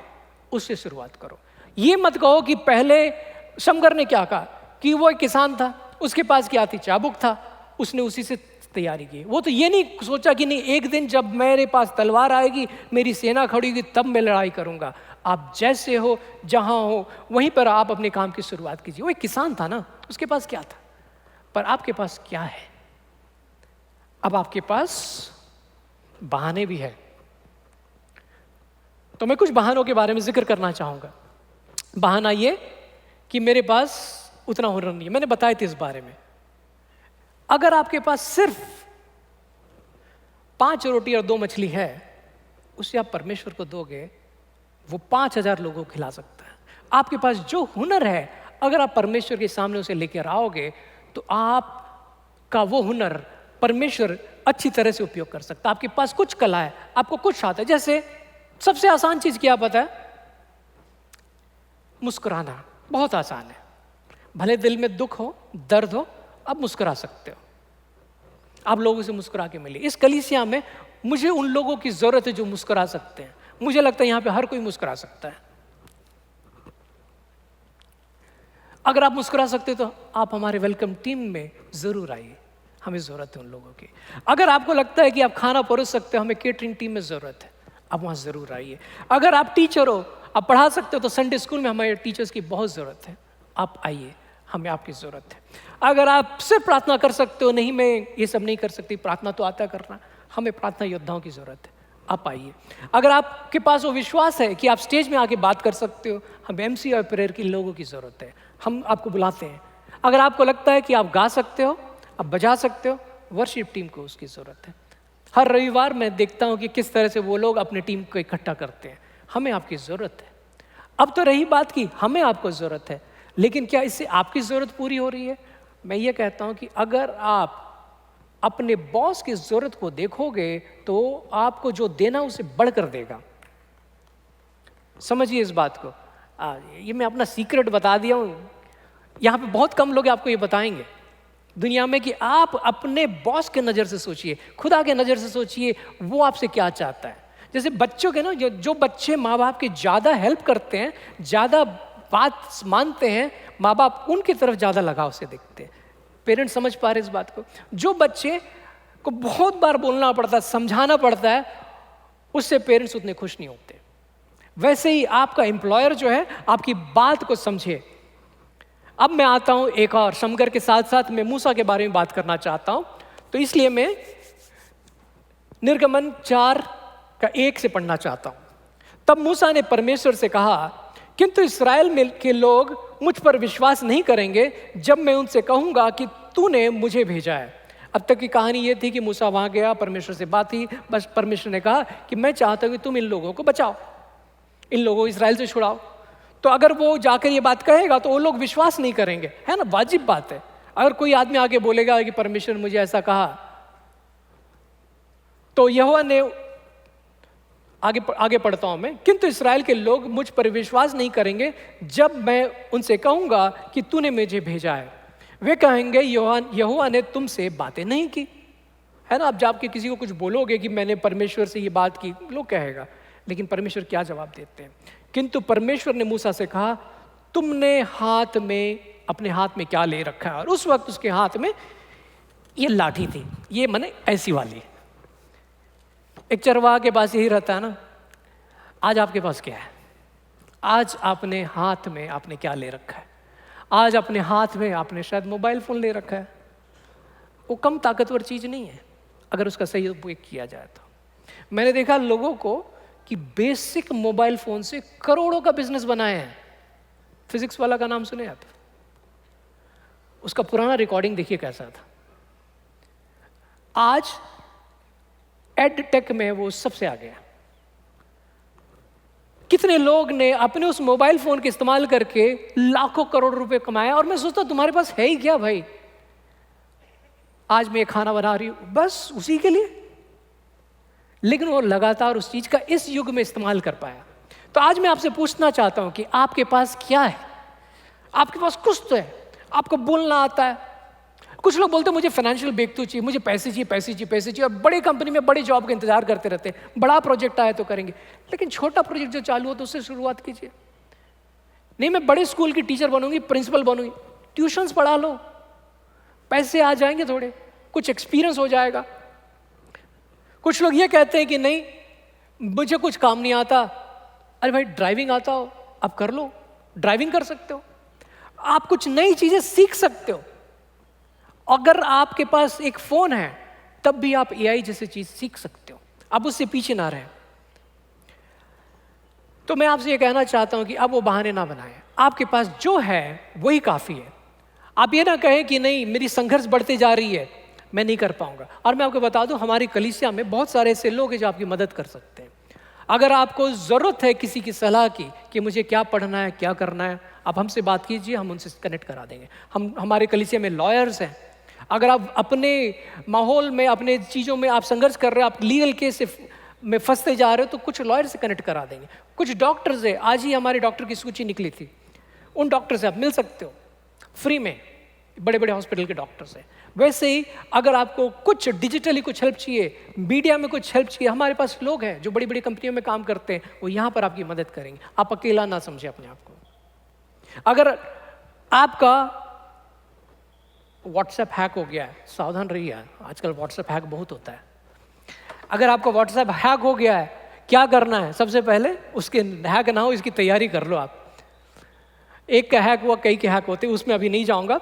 उससे शुरुआत करो। ये मत कहो कि पहले शमगर ने क्या कहा कि वो एक किसान था, उसके पास क्या थी, चाबुक था, उसने उसी से तैयारी की। वो तो ये नहीं सोचा कि नहीं एक दिन जब मेरे पास तलवार आएगी, मेरी सेना खड़ी होगी, तब मैं लड़ाई करूंगा। आप जैसे हो, जहां हो, वहीं पर आप अपने काम की शुरुआत कीजिए। वो एक किसान था ना, उसके पास क्या था, पर आपके पास क्या है? अब आपके पास बहाने भी है। तो मैं कुछ बहानों के बारे में जिक्र करना चाहूंगा। बहाना ये कि मेरे पास उतना हुनर नहीं है, मैंने बताया था इस बारे में। अगर आपके पास सिर्फ 5 रोटी और 2 मछली है, उसे आप परमेश्वर को दोगे, वो 5000 लोगों को खिला सकता है। आपके पास जो हुनर है, अगर आप परमेश्वर के सामने उसे लेकर आओगे तो आपका वो हुनर परमेश्वर अच्छी तरह से उपयोग कर सकता है। आपके पास कुछ कला है, आपको कुछ आता है। जैसे सबसे आसान चीज क्या पता है? मुस्कुराना बहुत आसान है। भले दिल में दुख हो, दर्द हो, आप मुस्कुरा सकते हो। आप लोगों से मुस्कुरा के मिलिए। इस कलीसिया में मुझे उन लोगों की जरूरत है जो मुस्कुरा सकते हैं। मुझे लगता है यहां पे हर कोई मुस्कुरा सकता है। अगर आप मुस्कुरा सकते तो आप हमारे वेलकम टीम में जरूर आइए, हमें जरूरत है उन लोगों की। अगर आपको लगता है कि आप खाना परोस सकते हो, हमें केटरिंग टीम में जरूरत है, आप वहां जरूर आइए। अगर आप टीचर हो, आप पढ़ा सकते हो, तो संडे स्कूल में हमारे टीचर्स की बहुत जरूरत है, आप आइए, हमें आपकी जरूरत है। अगर आप सिर्फ प्रार्थना कर सकते हो, नहीं मैं ये सब नहीं कर सकती, प्रार्थना तो आता करना, हमें प्रार्थना योद्धाओं की जरूरत है, आप आइए। अगर आपके पास वो विश्वास है कि आप स्टेज में आके बात कर सकते हो, हमें एमसी और प्रेयर के लोगों की जरूरत है, हम आपको बुलाते हैं। अगर आपको लगता है कि आप गा सकते हो, आप बजा सकते हो, वर्शिप टीम को उसकी जरूरत है। हर रविवार मैं देखता हूं कि किस तरह से वो लोग अपने टीम को इकट्ठा करते हैं। हमें आपकी जरूरत है। अब तो रही बात की हमें आपको जरूरत है, लेकिन क्या इससे आपकी जरूरत पूरी हो रही है? मैं ये कहता हूं कि अगर आप अपने बॉस की जरूरत को देखोगे तो आपको जो देना उसे बढ़कर देगा। समझिए इस बात को। ये मैं अपना सीक्रेट बता दिया हूं। यहां पे बहुत कम लोग आपको ये बताएंगे दुनिया में कि आप अपने बॉस के नज़र से सोचिए, खुदा के नज़र से सोचिए, वो आपसे क्या चाहता है। जैसे बच्चों के ना, जो बच्चे माँ बाप की ज़्यादा हेल्प करते हैं, ज़्यादा बात मानते हैं, माँ बाप उनकी तरफ ज़्यादा लगाव से देखते हैं। पेरेंट्स समझ पा रहे इस बात को? जो बच्चे को बहुत बार बोलना पड़ता है, समझाना पड़ता है, उससे पेरेंट्स उतने खुश नहीं होते। वैसे ही आपका एम्प्लॉयर जो है आपकी बात को समझे। अब मैं आता हूं एक और शमगर के साथ साथ मैं मूसा के बारे में बात करना चाहता हूं, तो इसलिए मैं निर्गमन 4:1 से पढ़ना चाहता हूं। तब मूसा ने परमेश्वर से कहा, किंतु इस्राएल में के लोग मुझ पर विश्वास नहीं करेंगे जब मैं उनसे कहूंगा कि तूने मुझे भेजा है। अब तक की कहानी यह थी कि मूसा वहां गया, परमेश्वर से बात हुई, बस परमेश्वर ने कहा कि मैं चाहता हूं कि तुम इन लोगों को बचाओ, इन लोगों को इस्राएल से छुड़ाओ। तो अगर वो जाकर ये बात कहेगा तो वो लोग विश्वास नहीं करेंगे, है ना, वाजिब बात है। अगर कोई आदमी आगे बोलेगा कि परमेश्वर मुझे ऐसा कहा, तो यहोवा ने आगे पढ़ता हूं मैं, किंतु इस्राएल के लोग मुझ पर विश्वास नहीं करेंगे जब मैं उनसे कहूंगा कि तूने मुझे भेजा है। वे कहेंगे यहोवा ने तुमसे बातें नहीं की, है ना। अब जाके किसी को कुछ बोलोगे कि मैंने परमेश्वर से ये बात की, लोग कहेगा, लेकिन परमेश्वर क्या जवाब देते हैं? किंतु परमेश्वर ने मूसा से कहा, तुमने अपने हाथ में क्या ले रखा है? और उस वक्त उसके हाथ में ये लाठी थी, ये माने ऐसी वाली। एक चरवाहा के पास यही रहता है ना। आज आपके पास क्या है? आज आपने हाथ में आपने क्या ले रखा है? आज अपने हाथ में आपने शायद मोबाइल फोन ले रखा है। वो कम ताकतवर चीज नहीं है अगर उसका सही उपयोग किया जाए तो। मैंने देखा लोगों को कि बेसिक मोबाइल फोन से करोड़ों का बिजनेस बनाए हैं। फिजिक्स वाला का नाम सुने आप? उसका पुराना रिकॉर्डिंग देखिए कैसा था। आज एड टेक में वो सबसे आ गया। कितने लोग ने अपने उस मोबाइल फोन के इस्तेमाल करके लाखों करोड़ रुपए कमाए। और मैं सोचता तुम्हारे पास है ही क्या भाई? आज मैं खाना बना रही हूं बस उसी के लिए, लेकिन वो लगातार उस चीज का इस युग में इस्तेमाल कर पाया। तो आज मैं आपसे पूछना चाहता हूं कि आपके पास क्या है? आपके पास कुछ तो है, आपको बोलना आता है। कुछ लोग बोलते हैं मुझे फाइनेंशियल ब्रेक थ्रू चाहिए, मुझे पैसे चाहिए, पैसे चाहिए, पैसे चाहिए, और बड़ी कंपनी में बड़ी जॉब का इंतजार करते रहते हैं। बड़ा प्रोजेक्ट आए तो करेंगे, लेकिन छोटा प्रोजेक्ट जो चालू हो तो उससे शुरुआत कीजिए। नहीं मैं बड़े स्कूल की टीचर बनूंगी, प्रिंसिपल बनूंगी, ट्यूशंस पढ़ा लो, पैसे आ जाएंगे, थोड़े कुछ एक्सपीरियंस हो जाएगा। कुछ लोग ये कहते हैं कि नहीं मुझे कुछ काम नहीं आता। अरे भाई ड्राइविंग आता हो आप कर लो, ड्राइविंग कर सकते हो, आप कुछ नई चीजें सीख सकते हो। अगर आपके पास एक फोन है तब भी आप एआई जैसी चीज सीख सकते हो, आप उससे पीछे ना रहें। तो मैं आपसे ये कहना चाहता हूं कि अब वो बहाने ना बनाएं, आपके पास जो है वही काफी है। आप ये ना कहें कि नहीं मेरी संघर्ष बढ़ती जा रही है, मैं नहीं कर पाऊंगा। और मैं आपको बता दूं हमारी कलीसिया में बहुत सारे ऐसे लोग हैं जो आपकी मदद कर सकते हैं। अगर आपको जरूरत है किसी की सलाह की कि मुझे क्या पढ़ना है, क्या करना है, आप हमसे बात कीजिए, हम उनसे कनेक्ट करा देंगे। हमारे कलीसिया में लॉयर्स हैं। अगर आप अपने माहौल में अपने चीज़ों में आप संघर्ष कर रहे हो, आप लीगल केस में फंसते जा रहे हो, तो कुछ लॉयर से कनेक्ट करा देंगे। कुछ डॉक्टर्स है, आज ही हमारे डॉक्टर की सूची निकली थी, उन डॉक्टर से आप मिल सकते हो फ्री में, बड़े बड़े हॉस्पिटल के डॉक्टर्स हैं। वैसे ही अगर आपको कुछ डिजिटली कुछ हेल्प चाहिए, मीडिया में कुछ हेल्प चाहिए, हमारे पास लोग हैं जो बड़ी बड़ी कंपनियों में काम करते हैं, वो यहाँ पर आपकी मदद करेंगे। आप अकेला ना समझे अपने आप को। अगर आपका व्हाट्सएप हैक हो गया है, सावधान रहिए, आजकल व्हाट्सएप हैक बहुत होता है। अगर आपका व्हाट्सएप हैक हो गया है, क्या करना है? सबसे पहले उसके हैक ना हो इसकी तैयारी कर लो आप। एक का हैक हुआ, कई के हैक होते, उसमें अभी नहीं जाऊंगा।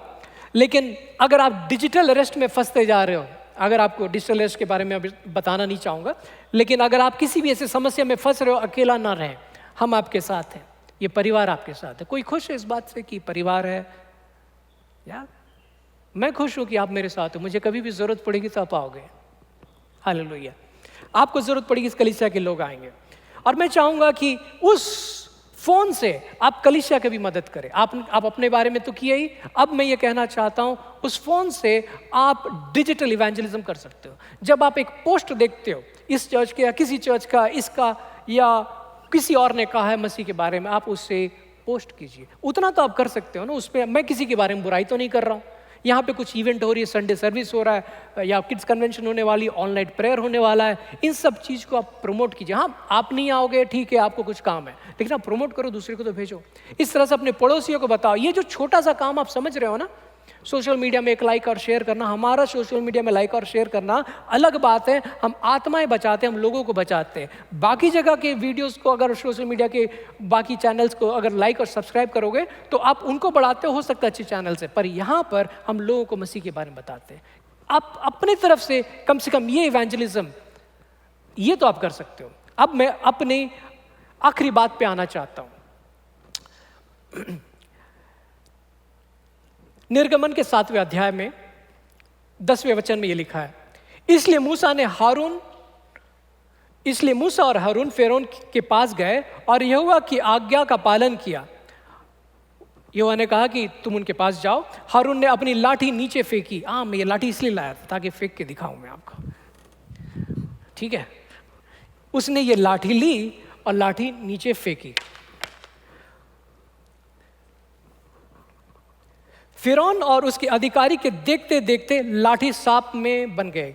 लेकिन अगर आप डिजिटल अरेस्ट में फंसते जा रहे हो, अगर आपको डिजिटल अरेस्ट के बारे में अभी बताना नहीं चाहूँगा, लेकिन अगर आप किसी भी ऐसे समस्या में फंस रहे हो, अकेला ना रहें, हम आपके साथ हैं, ये परिवार आपके साथ है। कोई खुश है इस बात से कि परिवार है? यार मैं खुश हूँ कि आप मेरे साथ हो, मुझे कभी भी ज़रूरत पड़ेगी तो आप आओगे। हालेलुया। आपको ज़रूरत पड़ेगी इस कलीसिया के लोग आएंगे। और मैं चाहूँगा कि उस फोन से आप कलीसिया की भी मदद करें। आप अपने बारे में तो किए ही, अब मैं ये कहना चाहता हूँ उस फोन से आप डिजिटल इवेंजलिज्म कर सकते हो। जब आप एक पोस्ट देखते हो इस चर्च के या किसी चर्च का, इसका या किसी और ने कहा है मसीह के बारे में, आप उससे पोस्ट कीजिए। उतना तो आप कर सकते हो ना, उस पर मैं किसी के बारे में बुराई तो नहीं कर रहा हूँ। यहाँ पे कुछ इवेंट हो रही है, संडे सर्विस हो रहा है, या किड्स कन्वेंशन होने वाली, ऑनलाइन प्रेयर होने वाला है, इन सब चीज़ को आप प्रमोट कीजिए। हाँ आप नहीं आओगे ठीक है, आपको कुछ काम है, लेकिन आप प्रमोट करो, दूसरे को तो भेजो। इस तरह से अपने पड़ोसियों को बताओ। ये जो छोटा सा काम आप समझ रहे हो ना, सोशल मीडिया में एक लाइक और शेयर करना, हमारा सोशल मीडिया में लाइक और शेयर करना अलग बात है। हम आत्माएं बचाते हैं, हम लोगों को बचाते हैं। बाकी जगह के वीडियोस को अगर सोशल मीडिया के बाकी चैनल्स को अगर लाइक और सब्सक्राइब करोगे तो आप उनको बढ़ाते हो सकता है अच्छे चैनल से, पर यहाँ पर हम लोगों को मसीह के बारे में बताते हैं। आप अपनी तरफ से कम ये इवेंजलिज्म ये तो आप कर सकते हो। अब मैं अपनी आखिरी बात पे आना चाहता हूं। निर्गमन के 7वें अध्याय में 10वें वचन में यह लिखा है, इसलिए मूसा और हारून फिरौन के पास गए और यहोवा की आज्ञा का पालन किया। यहोवा ने कहा कि तुम उनके पास जाओ। हारून ने अपनी लाठी नीचे फेंकी। मैं ये लाठी इसलिए लाया था ताकि फेंक के दिखाऊं मैं आपको, ठीक है। उसने ये लाठी ली और लाठी नीचे फेंकी। फिरौन और उसके अधिकारी के देखते देखते लाठी सांप में बन गए।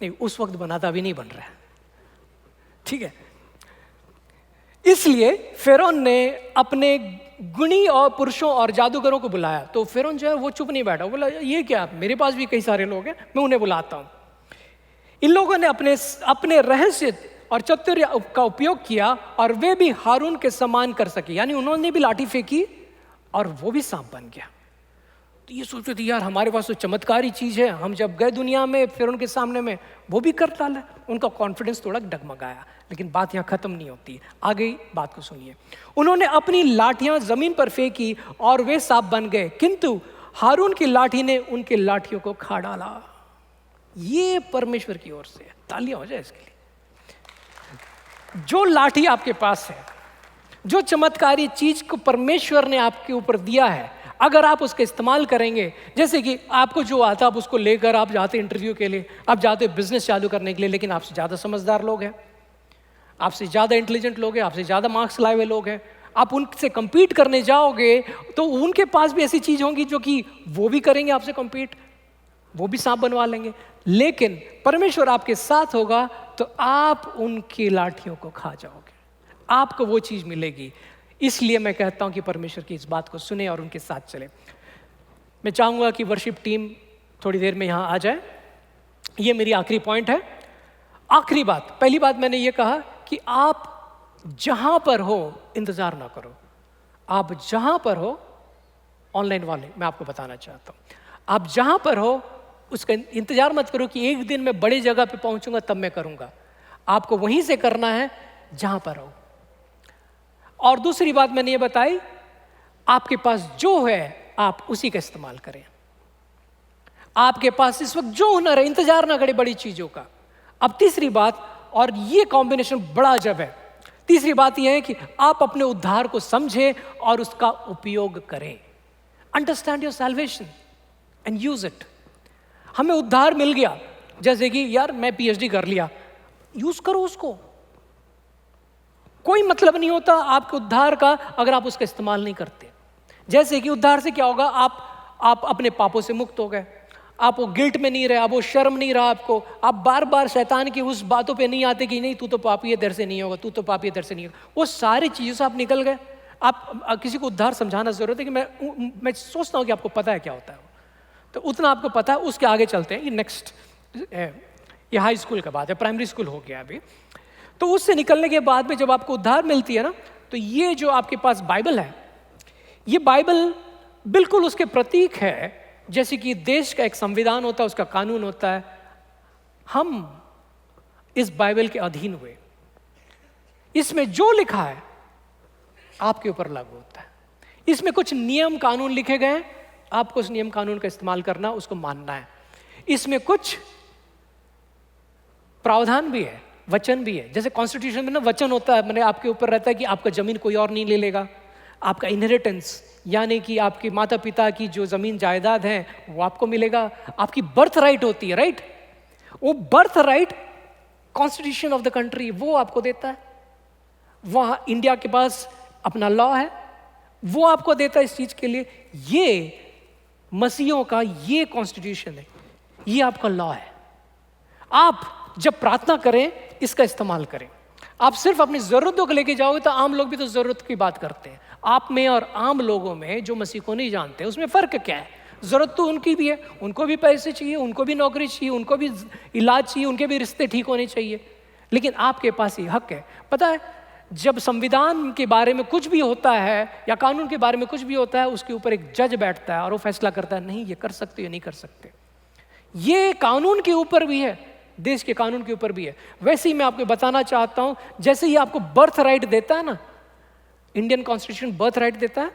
नहीं, उस वक्त बना था, अभी नहीं बन रहा है, ठीक है। इसलिए फिरौन ने अपने गुणी और पुरुषों और जादूगरों को बुलाया। तो फिरौन जो है वो चुप नहीं बैठा, बोला ये क्या, मेरे पास भी कई सारे लोग हैं, मैं उन्हें बुलाता हूं। इन लोगों ने अपने रहस्य और चातुर्य का उपयोग किया और वे भी हारून के समान कर सके, यानी उन्होंने भी लाठी फेंकी और वो भी सांप बन गया। तो ये सोचते थे यार हमारे पास तो चमत्कारी चीज है, हम जब गए दुनिया में फिरौन के सामने में वो भी कर डाला। उनका कॉन्फिडेंस थोड़ा डगमगाया, लेकिन बात यहाँ खत्म नहीं होती, आगे बात को सुनिए। उन्होंने अपनी लाठियां जमीन पर फेंकी और वे सांप बन गए, किंतु हारून की लाठी ने उनके लाठियों को खा डाला। ये परमेश्वर की ओर से, तालियां हो जाए इसके लिए। जो लाठी आपके पास है, जो चमत्कारी चीज को परमेश्वर ने आपके ऊपर दिया है, अगर आप उसका इस्तेमाल करेंगे, जैसे कि आपको जो आता आप उसको लेकर आप जाते इंटरव्यू के लिए, आप जाते बिजनेस चालू करने के लिए, लेकिन आपसे ज्यादा समझदार लोग हैं, आपसे ज्यादा इंटेलिजेंट लोग हैं, आपसे ज्यादा मार्क्स लाए हुए लोग हैं, आप उनसे कंपीट करने जाओगे तो उनके पास भी ऐसी चीज होंगी जो कि वो भी करेंगे आपसे कंपीट, वो भी सांप बनवा लेंगे। लेकिन परमेश्वर आपके साथ होगा तो आप उनकी लाठियों को खा जाओगे, आपको वो चीज मिलेगी। इसलिए मैं कहता हूं कि परमेश्वर की इस बात को सुने और उनके साथ चले। मैं चाहूंगा कि वर्शिप टीम थोड़ी देर में यहां आ जाए। ये मेरी आखिरी पॉइंट है। आखिरी बात, पहली बात मैंने ये कहा कि आप जहां पर हो इंतजार ना करो। आप जहां पर हो, ऑनलाइन वाले मैं आपको बताना चाहता हूं, आप जहां पर हो उसका इंतजार मत करो कि एक दिन मैं बड़ी जगह पे पहुंचूंगा तब मैं करूंगा। आपको वहीं से करना है जहां पर हो। और दूसरी बात मैंने ये बताई, आपके पास जो है आप उसी का इस्तेमाल करें। आपके पास इस वक्त जो हुनर है, इंतजार ना करें बड़ी चीजों का। अब तीसरी बात, और ये कॉम्बिनेशन बड़ा अजब है, तीसरी बात यह है कि आप अपने उद्धार को समझें और उसका उपयोग करें। Understand your salvation and use it. हमें उद्धार मिल गया, जैसे कि यार मैं पीएचडी कर लिया, यूज करो उसको। कोई मतलब नहीं होता आपके उद्धार का अगर आप उसका इस्तेमाल नहीं करते। जैसे कि उद्धार से क्या होगा, आप अपने पापों से मुक्त हो गए, आप वो गिल्ट में नहीं रहे, आप वो शर्म नहीं रहा आपको, आप बार बार शैतान की उस बातों पे नहीं आते कि नहीं तू तो पापी है, तेरे से नहीं होगा, तू तो पापी है, तेरे से नहीं होगा। वो सारी चीजों से आप निकल गए। आप किसी को उद्धार समझाना जरूरत है कि मैं सोचता हूं कि आपको पता है क्या होता है, तो उतना आपको पता है। उसके आगे चलते हैं। ये नेक्स्ट, ये हाई स्कूल का बात है, प्राइमरी स्कूल हो गया अभी। तो उससे निकलने के बाद में जब आपको उद्धार मिलती है ना, तो ये जो आपके पास बाइबल है, ये बाइबल बिल्कुल उसके प्रतीक है। जैसे कि देश का एक संविधान होता है, उसका कानून होता है, हम इस बाइबल के अधीन हुए। इसमें जो लिखा है आपके ऊपर लागू होता है। इसमें कुछ नियम कानून लिखे गए हैं, आपको उस नियम कानून का इस्तेमाल करना, उसको मानना है। इसमें कुछ प्रावधान भी है, वचन भी है। जैसे कॉन्स्टिट्यूशन में ना वचन होता है, मैंने आपके ऊपर रहता है कि आपका जमीन कोई और नहीं ले लेगा, आपका इनहेरिटेंस यानी कि आपके माता पिता की जो जमीन जायदाद है वो आपको मिलेगा, आपकी बर्थ राइट होती है, राइट। वो birth right constitution of the country वो आपको देता है। वहां इंडिया के पास अपना लॉ है, वो आपको देता है इस चीज के लिए। ये मसीहों का ये कॉन्स्टिट्यूशन है, ये आपका लॉ है। आप जब प्रार्थना करें इसका इस्तेमाल करें। आप सिर्फ अपनी जरूरतों को लेके जाओगे तो आम लोग भी तो जरूरत की बात करते हैं। आप में और आम लोगों में जो मसीह को नहीं जानते, उसमें फ़र्क क्या है? ज़रूरत तो उनकी भी है, उनको भी पैसे चाहिए, उनको भी नौकरी चाहिए, उनको भी इलाज चाहिए, उनके भी रिश्ते ठीक होने चाहिए, लेकिन आपके पास ये हक है। पता है, जब संविधान के बारे में कुछ भी होता है या कानून के बारे में कुछ भी होता है, उसके ऊपर एक जज बैठता है और वो फैसला करता है, नहीं ये कर सकते या नहीं कर सकते। ये कानून के ऊपर भी है, देश के कानून के ऊपर भी है। वैसे ही मैं आपको बताना चाहता हूं, जैसे ही आपको बर्थ राइट देता है ना, इंडियन कॉन्स्टिट्यूशन बर्थ राइट देता है,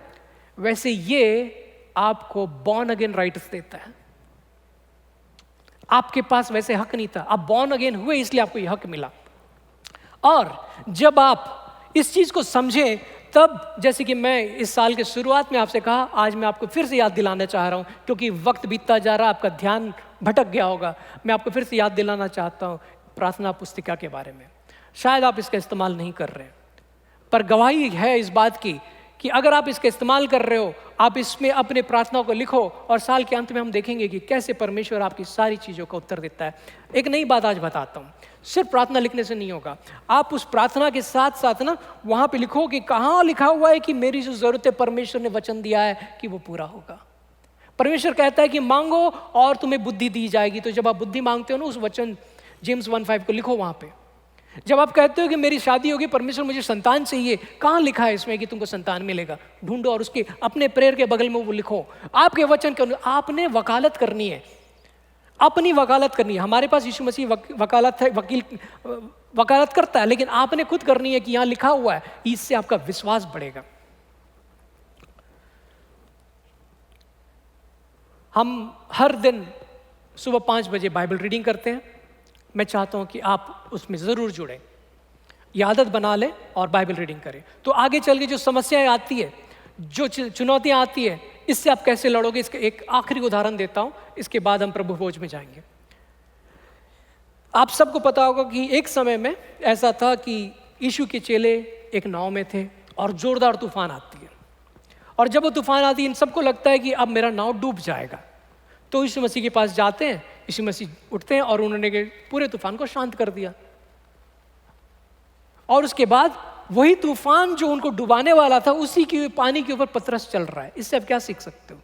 वैसे ये आपको बॉर्न अगेन राइट्स देता है। आपके पास वैसे हक नहीं था, आप बॉर्न अगेन हुए इसलिए आपको ये हक मिला। और जब आप इस चीज को समझें, तब जैसे कि मैं इस साल के शुरुआत में आपसे कहा, आज मैं आपको फिर से याद दिलाना चाह रहा हूं, क्योंकि वक्त बीतता जा रहा है, आपका ध्यान भटक गया होगा। मैं आपको फिर से याद दिलाना चाहता हूं प्रार्थना पुस्तिका के बारे में। शायद आप इसका इस्तेमाल नहीं कर रहे हैं, पर गवाही है इस बात की कि अगर आप इसका इस्तेमाल कर रहे हो, आप इसमें अपने प्रार्थनाओं को लिखो, और साल के अंत में हम देखेंगे कि कैसे परमेश्वर आपकी सारी चीज़ों का उत्तर देता है। एक नई बात आज बताता हूँ, सिर्फ प्रार्थना लिखने से नहीं होगा, आप उस प्रार्थना के साथ साथ ना वहाँ पे लिखो कि कहाँ लिखा हुआ है कि मेरी जो ज़रूरत है परमेश्वर ने वचन दिया है कि वो पूरा होगा। परमेश्वर कहता है कि मांगो और तुम्हें बुद्धि दी जाएगी, तो जब आप बुद्धि मांगते हो ना, उस वचन जेम्स 1:5 को लिखो वहाँ पे। जब आप कहते हो कि मेरी शादी होगी, परमेश्वर मुझे संतान चाहिए, कहाँ लिखा है इसमें कि तुमको संतान मिलेगा? ढूंढो और उसके अपने प्रेयर के बगल में वो लिखो। आपके वचन के अनुसार आपने वकालत करनी है, अपनी वकालत करनी है। हमारे पास यीशु मसीह वकालत है, वकील वकालत करता है, लेकिन आपने खुद करनी है कि यहाँ लिखा हुआ है, इससे आपका विश्वास बढ़ेगा। हम हर दिन सुबह 5 बजे बाइबल रीडिंग करते हैं। मैं चाहता हूं कि आप उसमें ज़रूर जुड़ें, ये आदत बना लें और बाइबल रीडिंग करें। तो आगे चल के जो समस्याएं आती है, जो चुनौतियां आती है, इससे आप कैसे लड़ोगे, इसका एक आखिरी उदाहरण देता हूं, इसके बाद हम प्रभु भोज में जाएंगे। आप सबको पता होगा कि एक समय में ऐसा था कि यीशु के चेले एक नाव में थे और जोरदार तूफान आती है, और जब वो तूफान आती है, इन सबको लगता है कि अब मेरा नाव डूब जाएगा। तो यीशु मसीह के पास जाते हैं, यीशु मसीह उठते हैं और उन्होंने पूरे तूफान को शांत कर दिया। और उसके बाद वही तूफान जो उनको डुबाने वाला था, उसी के पानी के ऊपर पतरस चल रहा है। इससे आप क्या सीख सकते हो?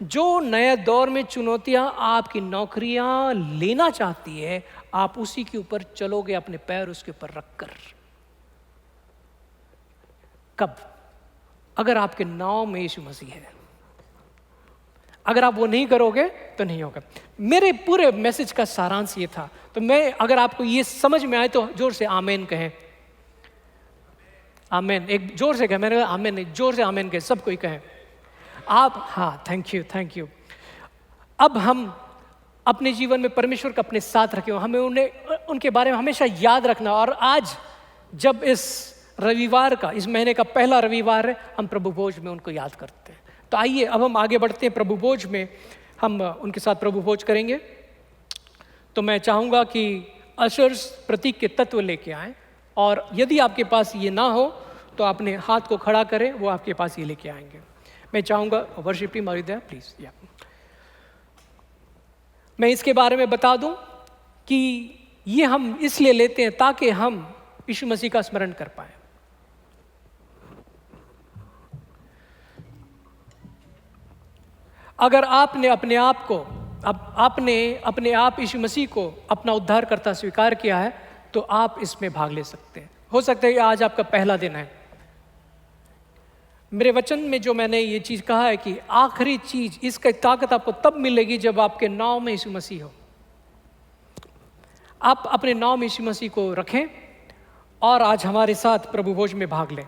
जो नए दौर में चुनौतियां आपकी नौकरियां लेना चाहती है, आप उसी के ऊपर चलोगे, अपने पैर उसके ऊपर रखकर। कब? अगर आपके नाव में यीशु मसीह है। अगर आप वो नहीं करोगे तो नहीं होगा। मेरे पूरे मैसेज का सारांश ये था। तो मैं, अगर आपको ये समझ में आए तो जोर से आमेन कहें। आमेन, एक जोर से कहें। मैंने कहा आमेन नहीं, जोर से आमेन कहें, सब कोई कहें आप। हाँ, थैंक यू, थैंक यू। अब हम अपने जीवन में परमेश्वर को अपने साथ रखें, हमें उनके बारे में हमेशा याद रखना। और आज जब इस रविवार का, इस महीने का पहला रविवार है, हम प्रभु भोज में उनको याद करते हैं। तो आइए अब हम आगे बढ़ते हैं। प्रभु भोज में हम उनके साथ प्रभु भोज करेंगे। तो मैं चाहूँगा कि अशर्स प्रतीक के तत्व लेके आएँ, और यदि आपके पास ये ना हो तो अपने हाथ को खड़ा करें, वो आपके पास ये लेके आएंगे। मैं चाहूँगा वर्शिप टीम मौजूद प्लीज़। या मैं इसके बारे में बता दूं कि ये हम इसलिए लेते हैं ताकि हम यीशु मसीह का स्मरण कर पाएं। अगर आपने अपने आप को, आपने अपने आप यीशु मसीह को अपना उद्धारकर्ता स्वीकार किया है, तो आप इसमें भाग ले सकते हैं। हो सकता है आज आपका पहला दिन है। मेरे वचन में जो मैंने ये चीज़ कहा है कि आखिरी चीज़, इसकी ताकत आपको तब मिलेगी जब आपके नाव में यीशु मसीह हो। आप अपने नाव में यीशु मसीह को रखें और आज हमारे साथ प्रभु भोज में भाग लें।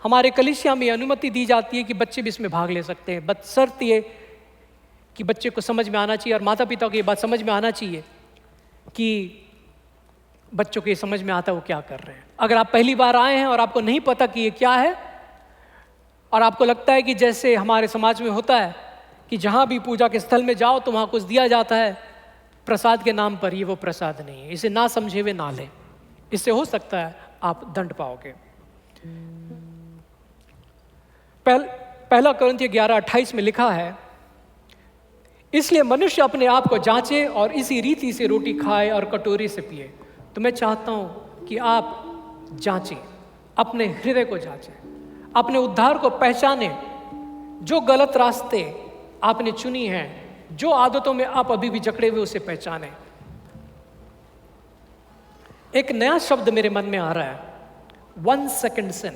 हमारे कलीसिया में अनुमति दी जाती है कि बच्चे भी इसमें भाग ले सकते हैं, बस शर्त ये कि बच्चे को समझ में आना चाहिए और माता पिता को ये बात समझ में आना चाहिए कि बच्चों को ये समझ में आता है वो क्या कर रहे हैं। अगर आप पहली बार आए हैं और आपको नहीं पता कि ये क्या है, और आपको लगता है कि जैसे हमारे समाज में होता है कि जहाँ भी पूजा के स्थल में जाओ तो वहाँ कुछ दिया जाता है प्रसाद के नाम पर, ये वो प्रसाद नहीं है। इसे ना समझे हुए ना लें, इससे हो सकता है आप दंड पाओगे। पहला कोरिन्थिय 11:28 में लिखा है, इसलिए मनुष्य अपने आप को जांचे और इसी रीति से रोटी खाए और कटोरी से पिए। तो मैं चाहता हूं कि आप जांचें, अपने हृदय को जांचें, अपने उद्धार को पहचाने, जो गलत रास्ते आपने चुनी हैं, जो आदतों में आप अभी भी जकड़े हुए, उसे पहचाने। एक नया शब्द मेरे मन में आ रहा है, 1 सेकंड सिन,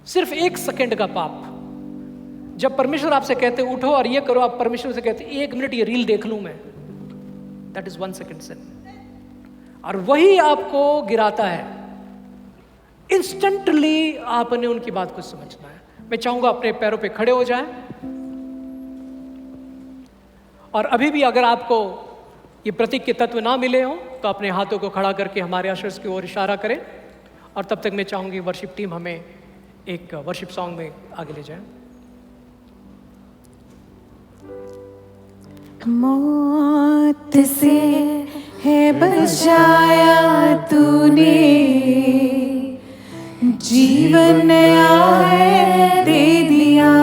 सिर्फ 1 सेकंड का पाप। जब परमेश्वर आपसे कहते उठो और ये करो, आप परमेश्वर से कहते 1 मिनट ये रील देख लूं मैं, दैट इज 1 सेकंड सिन, और वही आपको गिराता है। इंस्टेंटली आपने उनकी बात को समझना है। मैं चाहूंगा अपने पैरों पे खड़े हो जाएं, और अभी भी अगर आपको ये प्रतीक के तत्व ना मिले हों तो अपने हाथों को खड़ा करके हमारे आशीर्वाद की ओर इशारा करें। और तब तक मैं चाहूंगी वर्शिप टीम हमें एक वर्शिप सॉन्ग में आगे ले जाए। मौत से है बचाया तूने, जीवन नया है दे दिया।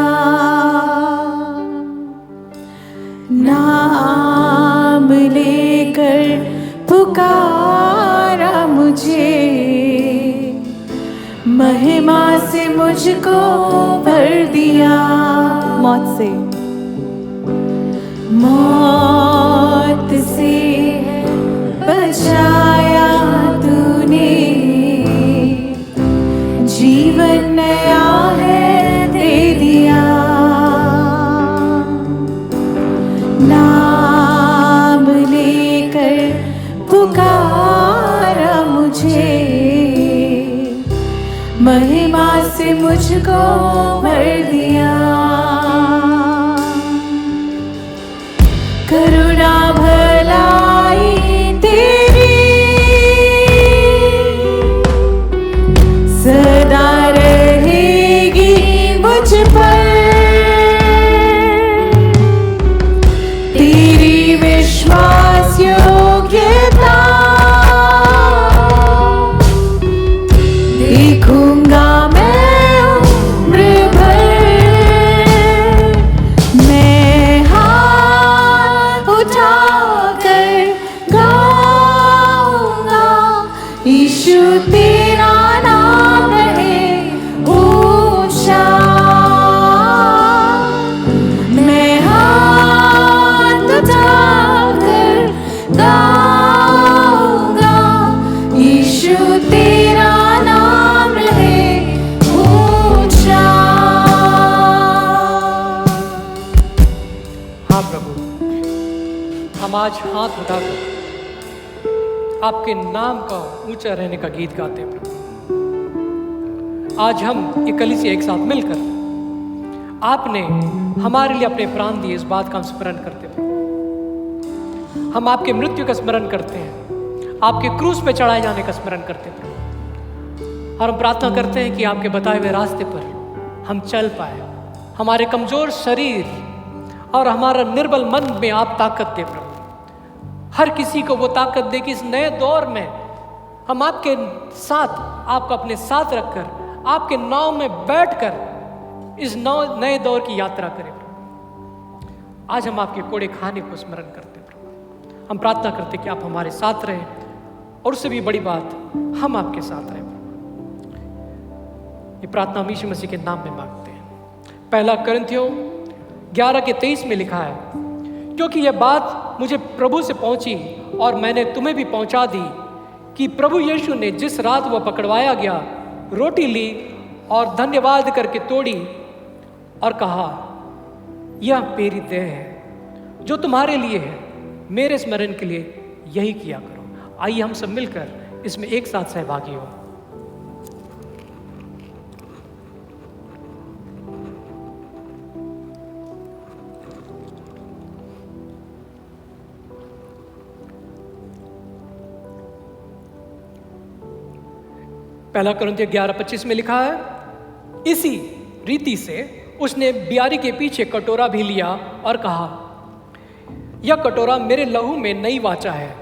नाम लेकर पुकारा मुझे, महिमा से मुझको भर दिया। मौत से बचाया तूने, जीवन नया है दे दिया। नाम लेकर पुकारा मुझे, महिमा से मुझको भर दिया। करुणा भलाई तेरी सदा रहेगी मुझ पर, तेरी विश्वास योग्यता देखूंगा मैं उम्र भर। मैं हाथ उठाकर गाऊंगा, यीशु तेरा नाम है ऊंचा। मैं हाथ उठाकर गाऊंगा, यीशु तेरा नाम है ऊंचा। हाँ प्रभु, हम आज हाथ उठाकर आपके नाम का ऊंचा रहने का गीत गाते हैं प्रभु। आज हम एक कलीसिया एक साथ मिलकर आपने हमारे लिए अपने प्राण दिए, इस बात का हम स्मरण करते हैं प्रभु। हम आपके मृत्यु का स्मरण करते हैं, आपके क्रूस पे चढ़ाए जाने का स्मरण करते हैं प्रभु। और हम प्रार्थना करते हैं कि आपके बताए हुए रास्ते पर हम चल पाए। हमारे कमजोर शरीर और हमारा निर्बल मन में आप ताकत दे प्रभु। हर किसी को वो ताकत दे कि इस नए दौर में हम आपके साथ, आपको अपने साथ रखकर, आपके नाव में बैठकर इस नए दौर की यात्रा करें प्रभु। आज हम आपके कोड़े खाने को स्मरण करते हैं प्रभु। हम प्रार्थना करते हैं कि आप हमारे साथ रहें, और उससे भी बड़ी बात, हम आपके साथ रहें प्रभु। ये प्रार्थना हम यीशु मसीह के नाम में मांगते हैं। 1 कुरिन्थियों 11:23 में लिखा है, क्योंकि यह बात मुझे प्रभु से पहुंची और मैंने तुम्हें भी पहुंचा दी कि प्रभु यीशु ने जिस रात वह पकड़वाया गया, रोटी ली और धन्यवाद करके तोड़ी और कहा, यह मेरी देह है जो तुम्हारे लिए है, मेरे स्मरण के लिए यही किया करो। आइए हम सब मिलकर इसमें एक साथ सहभागी हो। पहला कुरिन्थियों 11:25 में लिखा है, इसी रीति से उसने बियारी के पीछे कटोरा भी लिया और कहा, यह कटोरा मेरे लहू में नई वाचा है,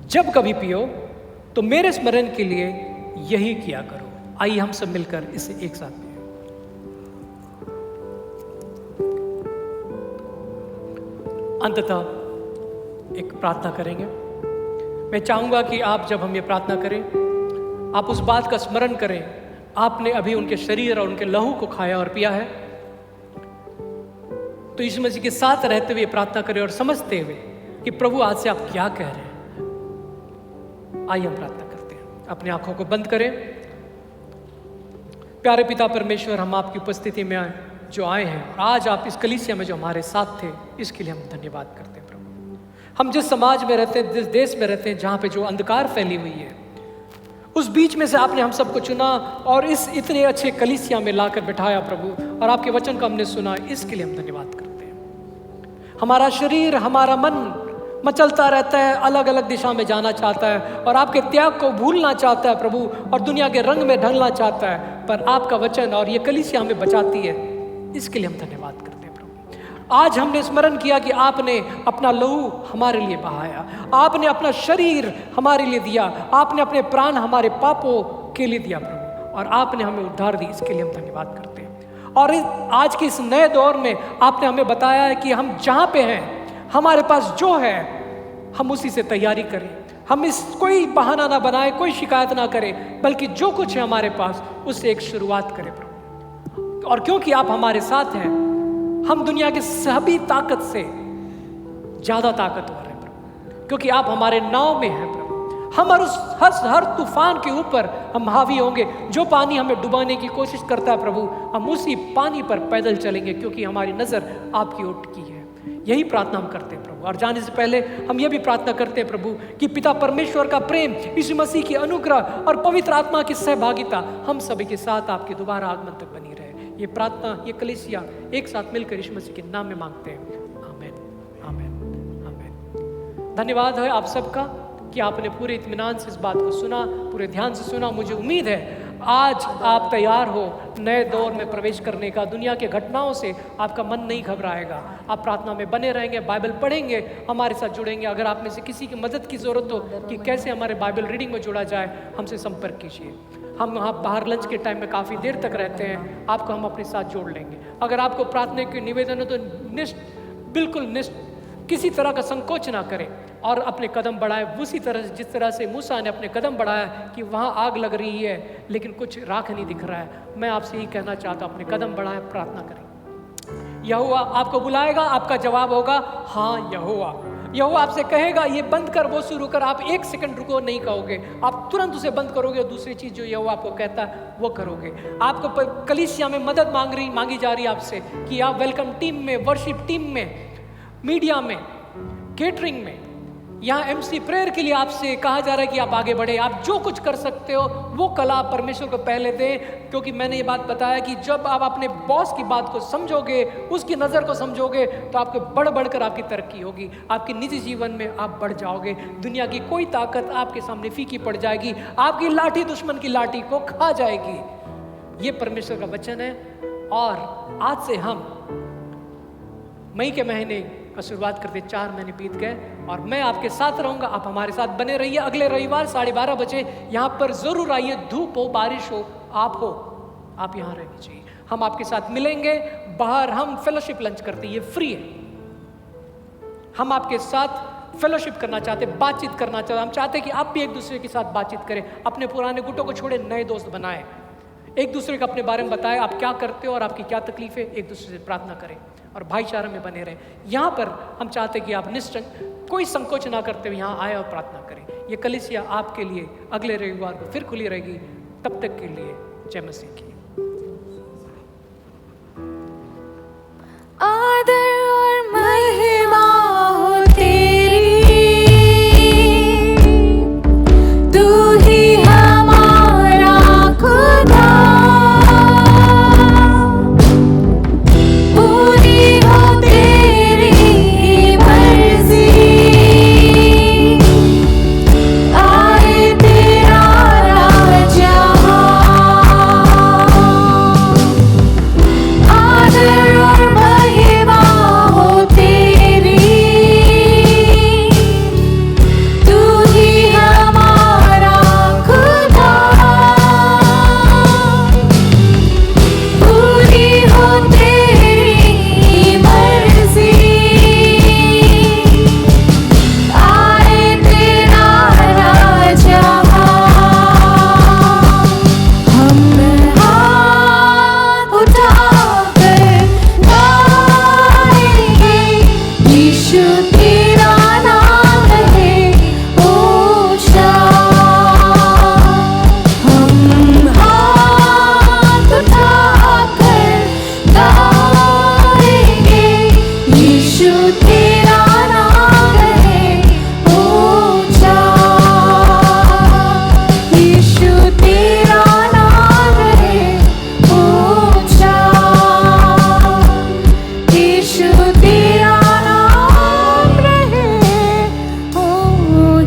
जब कभी पियो तो मेरे स्मरण के लिए यही किया करो। आइए हम सब मिलकर इसे एक साथ पिए। अंततः एक प्रार्थना करेंगे। मैं चाहूंगा कि आप, जब हम ये प्रार्थना करें, आप उस बात का स्मरण करें आपने अभी उनके शरीर और उनके लहू को खाया और पिया है, तो यीशु मसीह के साथ रहते हुए प्रार्थना करें और समझते हुए कि प्रभु आज से आप क्या कह रहे हैं। आइए हम प्रार्थना करते हैं। अपनी आंखों को बंद करें। प्यारे पिता परमेश्वर, हम आपकी उपस्थिति में जो आए हैं और आज आप इस कलीसिया में जो हमारे साथ थे, इसके लिए हम धन्यवाद करते हैं प्रभु। हम जिस समाज में रहते हैं, जिस देश में रहते हैं, जहाँ पे जो अंधकार फैली हुई है, उस बीच में से आपने हम सबको चुना और इस इतने अच्छे कलीसिया में लाकर बिठाया प्रभु, और आपके वचन को हमने सुना, इसके लिए हम धन्यवाद करते हैं। हमारा शरीर, हमारा मन मचलता रहता है, अलग अलग दिशा में जाना चाहता है और आपके त्याग को भूलना चाहता है प्रभु, और दुनिया के रंग में ढलना चाहता है, पर आपका वचन और ये कलीसिया हमें बचाती है। इसके लिए हम धन्यवाद करते हैं प्रभु। आज हमने स्मरण किया कि आपने अपना लहू हमारे लिए बहाया, आपने अपना शरीर हमारे लिए दिया, आपने अपने प्राण हमारे पापों के लिए दिया प्रभु, और आपने हमें उद्धार दी। इसके लिए हम धन्यवाद करते हैं। और आज के इस नए दौर में आपने हमें बताया है कि हम जहाँ पे हैं, हमारे पास जो है, हम उसी से तैयारी करें। हम इस कोई बहाना ना बनाए, कोई शिकायत ना करें, बल्कि जो कुछ है हमारे पास उससे एक शुरुआत करें प्रभु। और क्योंकि आप हमारे साथ हैं, हम दुनिया के सभी ताकत से ज्यादा ताकतवर हैं प्रभु, क्योंकि आप हमारे नाव में हैं प्रभु। हम हर तूफान के ऊपर हम हावी होंगे। जो पानी हमें डुबाने की कोशिश करता है प्रभु, हम उसी पानी पर पैदल चलेंगे, क्योंकि हमारी नजर आपकी ओर की है। यही प्रार्थना हम करते हैं प्रभु। और जाने से पहले हम ये भी प्रार्थना करते हैं प्रभु कि पिता परमेश्वर का प्रेम, यीशु मसीह की अनुग्रह और पवित्र आत्मा की सहभागिता हम सभी के साथ आपके दोबारा आगमन तक बनी रहे। ये प्रार्थना, ये कलीसिया एक साथ मिलकर यीशु मसीह के नाम में मांगते हैं। आमीन, आमीन, आमीन। धन्यवाद है आप सबका कि आपने पूरे इत्मीनान से इस बात को सुना, पूरे ध्यान से सुना। मुझे उम्मीद है आज आप तैयार हो नए दौर में प्रवेश करने का। दुनिया के घटनाओं से आपका मन नहीं घबराएगा। आप प्रार्थना में बने रहेंगे, बाइबल पढ़ेंगे, हमारे साथ जुड़ेंगे। अगर आप में से किसी की मदद की ज़रूरत हो कि कैसे हमारे बाइबल रीडिंग में जुड़ा जाए, हमसे संपर्क कीजिए। हम वहाँ बाहर लंच के टाइम में काफ़ी देर तक रहते हैं, आपको हम अपने साथ जोड़ लेंगे। अगर आपको प्रार्थना की निवेदन हो तो बिल्कुल किसी तरह का संकोच ना करें और अपने कदम बढ़ाए उसी तरह से जिस तरह से मूसा ने अपने कदम बढ़ाया कि वहाँ आग लग रही है लेकिन कुछ राख नहीं दिख रहा है। मैं आपसे यही कहना चाहता हूँ, अपने कदम बढ़ाए, प्रार्थना करें। यहोवा आपको बुलाएगा, आपका जवाब होगा हाँ यहोवा। यहोवा आपसे कहेगा ये बंद कर, वो शुरू कर, आप एक सेकंड रुको नहीं कहोगे, आप तुरंत उसे बंद करोगे और दूसरी चीज जो यहोवा आपको कहता है वो करोगे। आपको कलीसिया में मदद मांगी जा रही है आपसे कि आप वेलकम टीम में, वर्शिप टीम में, मीडिया में, केटरिंग में, यहाँ एमसी प्रेयर के लिए आपसे कहा जा रहा है कि आप आगे बढ़े। आप जो कुछ कर सकते हो वो कला परमेश्वर को पहले दें, क्योंकि मैंने ये बात बताया कि जब आप अपने बॉस की बात को समझोगे, उसकी नज़र को समझोगे, तो आपको बढ़कर आपकी तरक्की होगी। आपके निजी जीवन में आप बढ़ जाओगे। दुनिया की कोई ताकत आपके सामने फीकी पड़ जाएगी। आपकी लाठी दुश्मन की लाठी को खा जाएगी। ये परमेश्वर का वचन है। और आज से हम मई के महीने का शुरुआत करते, 4 महीने बीत गए और मैं आपके साथ रहूंगा। आप हमारे साथ बने रहिए। अगले रविवार 12:30 बजे यहाँ पर जरूर आइए। धूप हो, बारिश हो, आप यहाँ रहनी चाहिए। हम आपके साथ मिलेंगे। बाहर हम फेलोशिप लंच करते हैं, ये फ्री है। हम आपके साथ फेलोशिप करना चाहते, बातचीत करना चाहते। हम चाहते कि आप भी एक दूसरे के साथ बातचीत करें। अपने पुराने गुटों को छोड़े, नए दोस्त बनाएं। एक दूसरे को अपने बारे में बताएं, आप क्या करते हो और आपकी क्या तकलीफ है। एक दूसरे से प्रार्थना करें और भाईचारे में बने रहें। यहाँ पर हम चाहते कि आप कोई संकोच ना करते हुए यहाँ आए और प्रार्थना करें। ये कलीसिया आपके लिए अगले रविवार को फिर खुली रहेगी। तब तक के लिए जय मसीह की। आदर और महिमा हो तेरी, तू ही हमारा खुदा। पूरी हो तेरी मर्जी, आए तेरा राज यहाँ।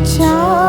जा।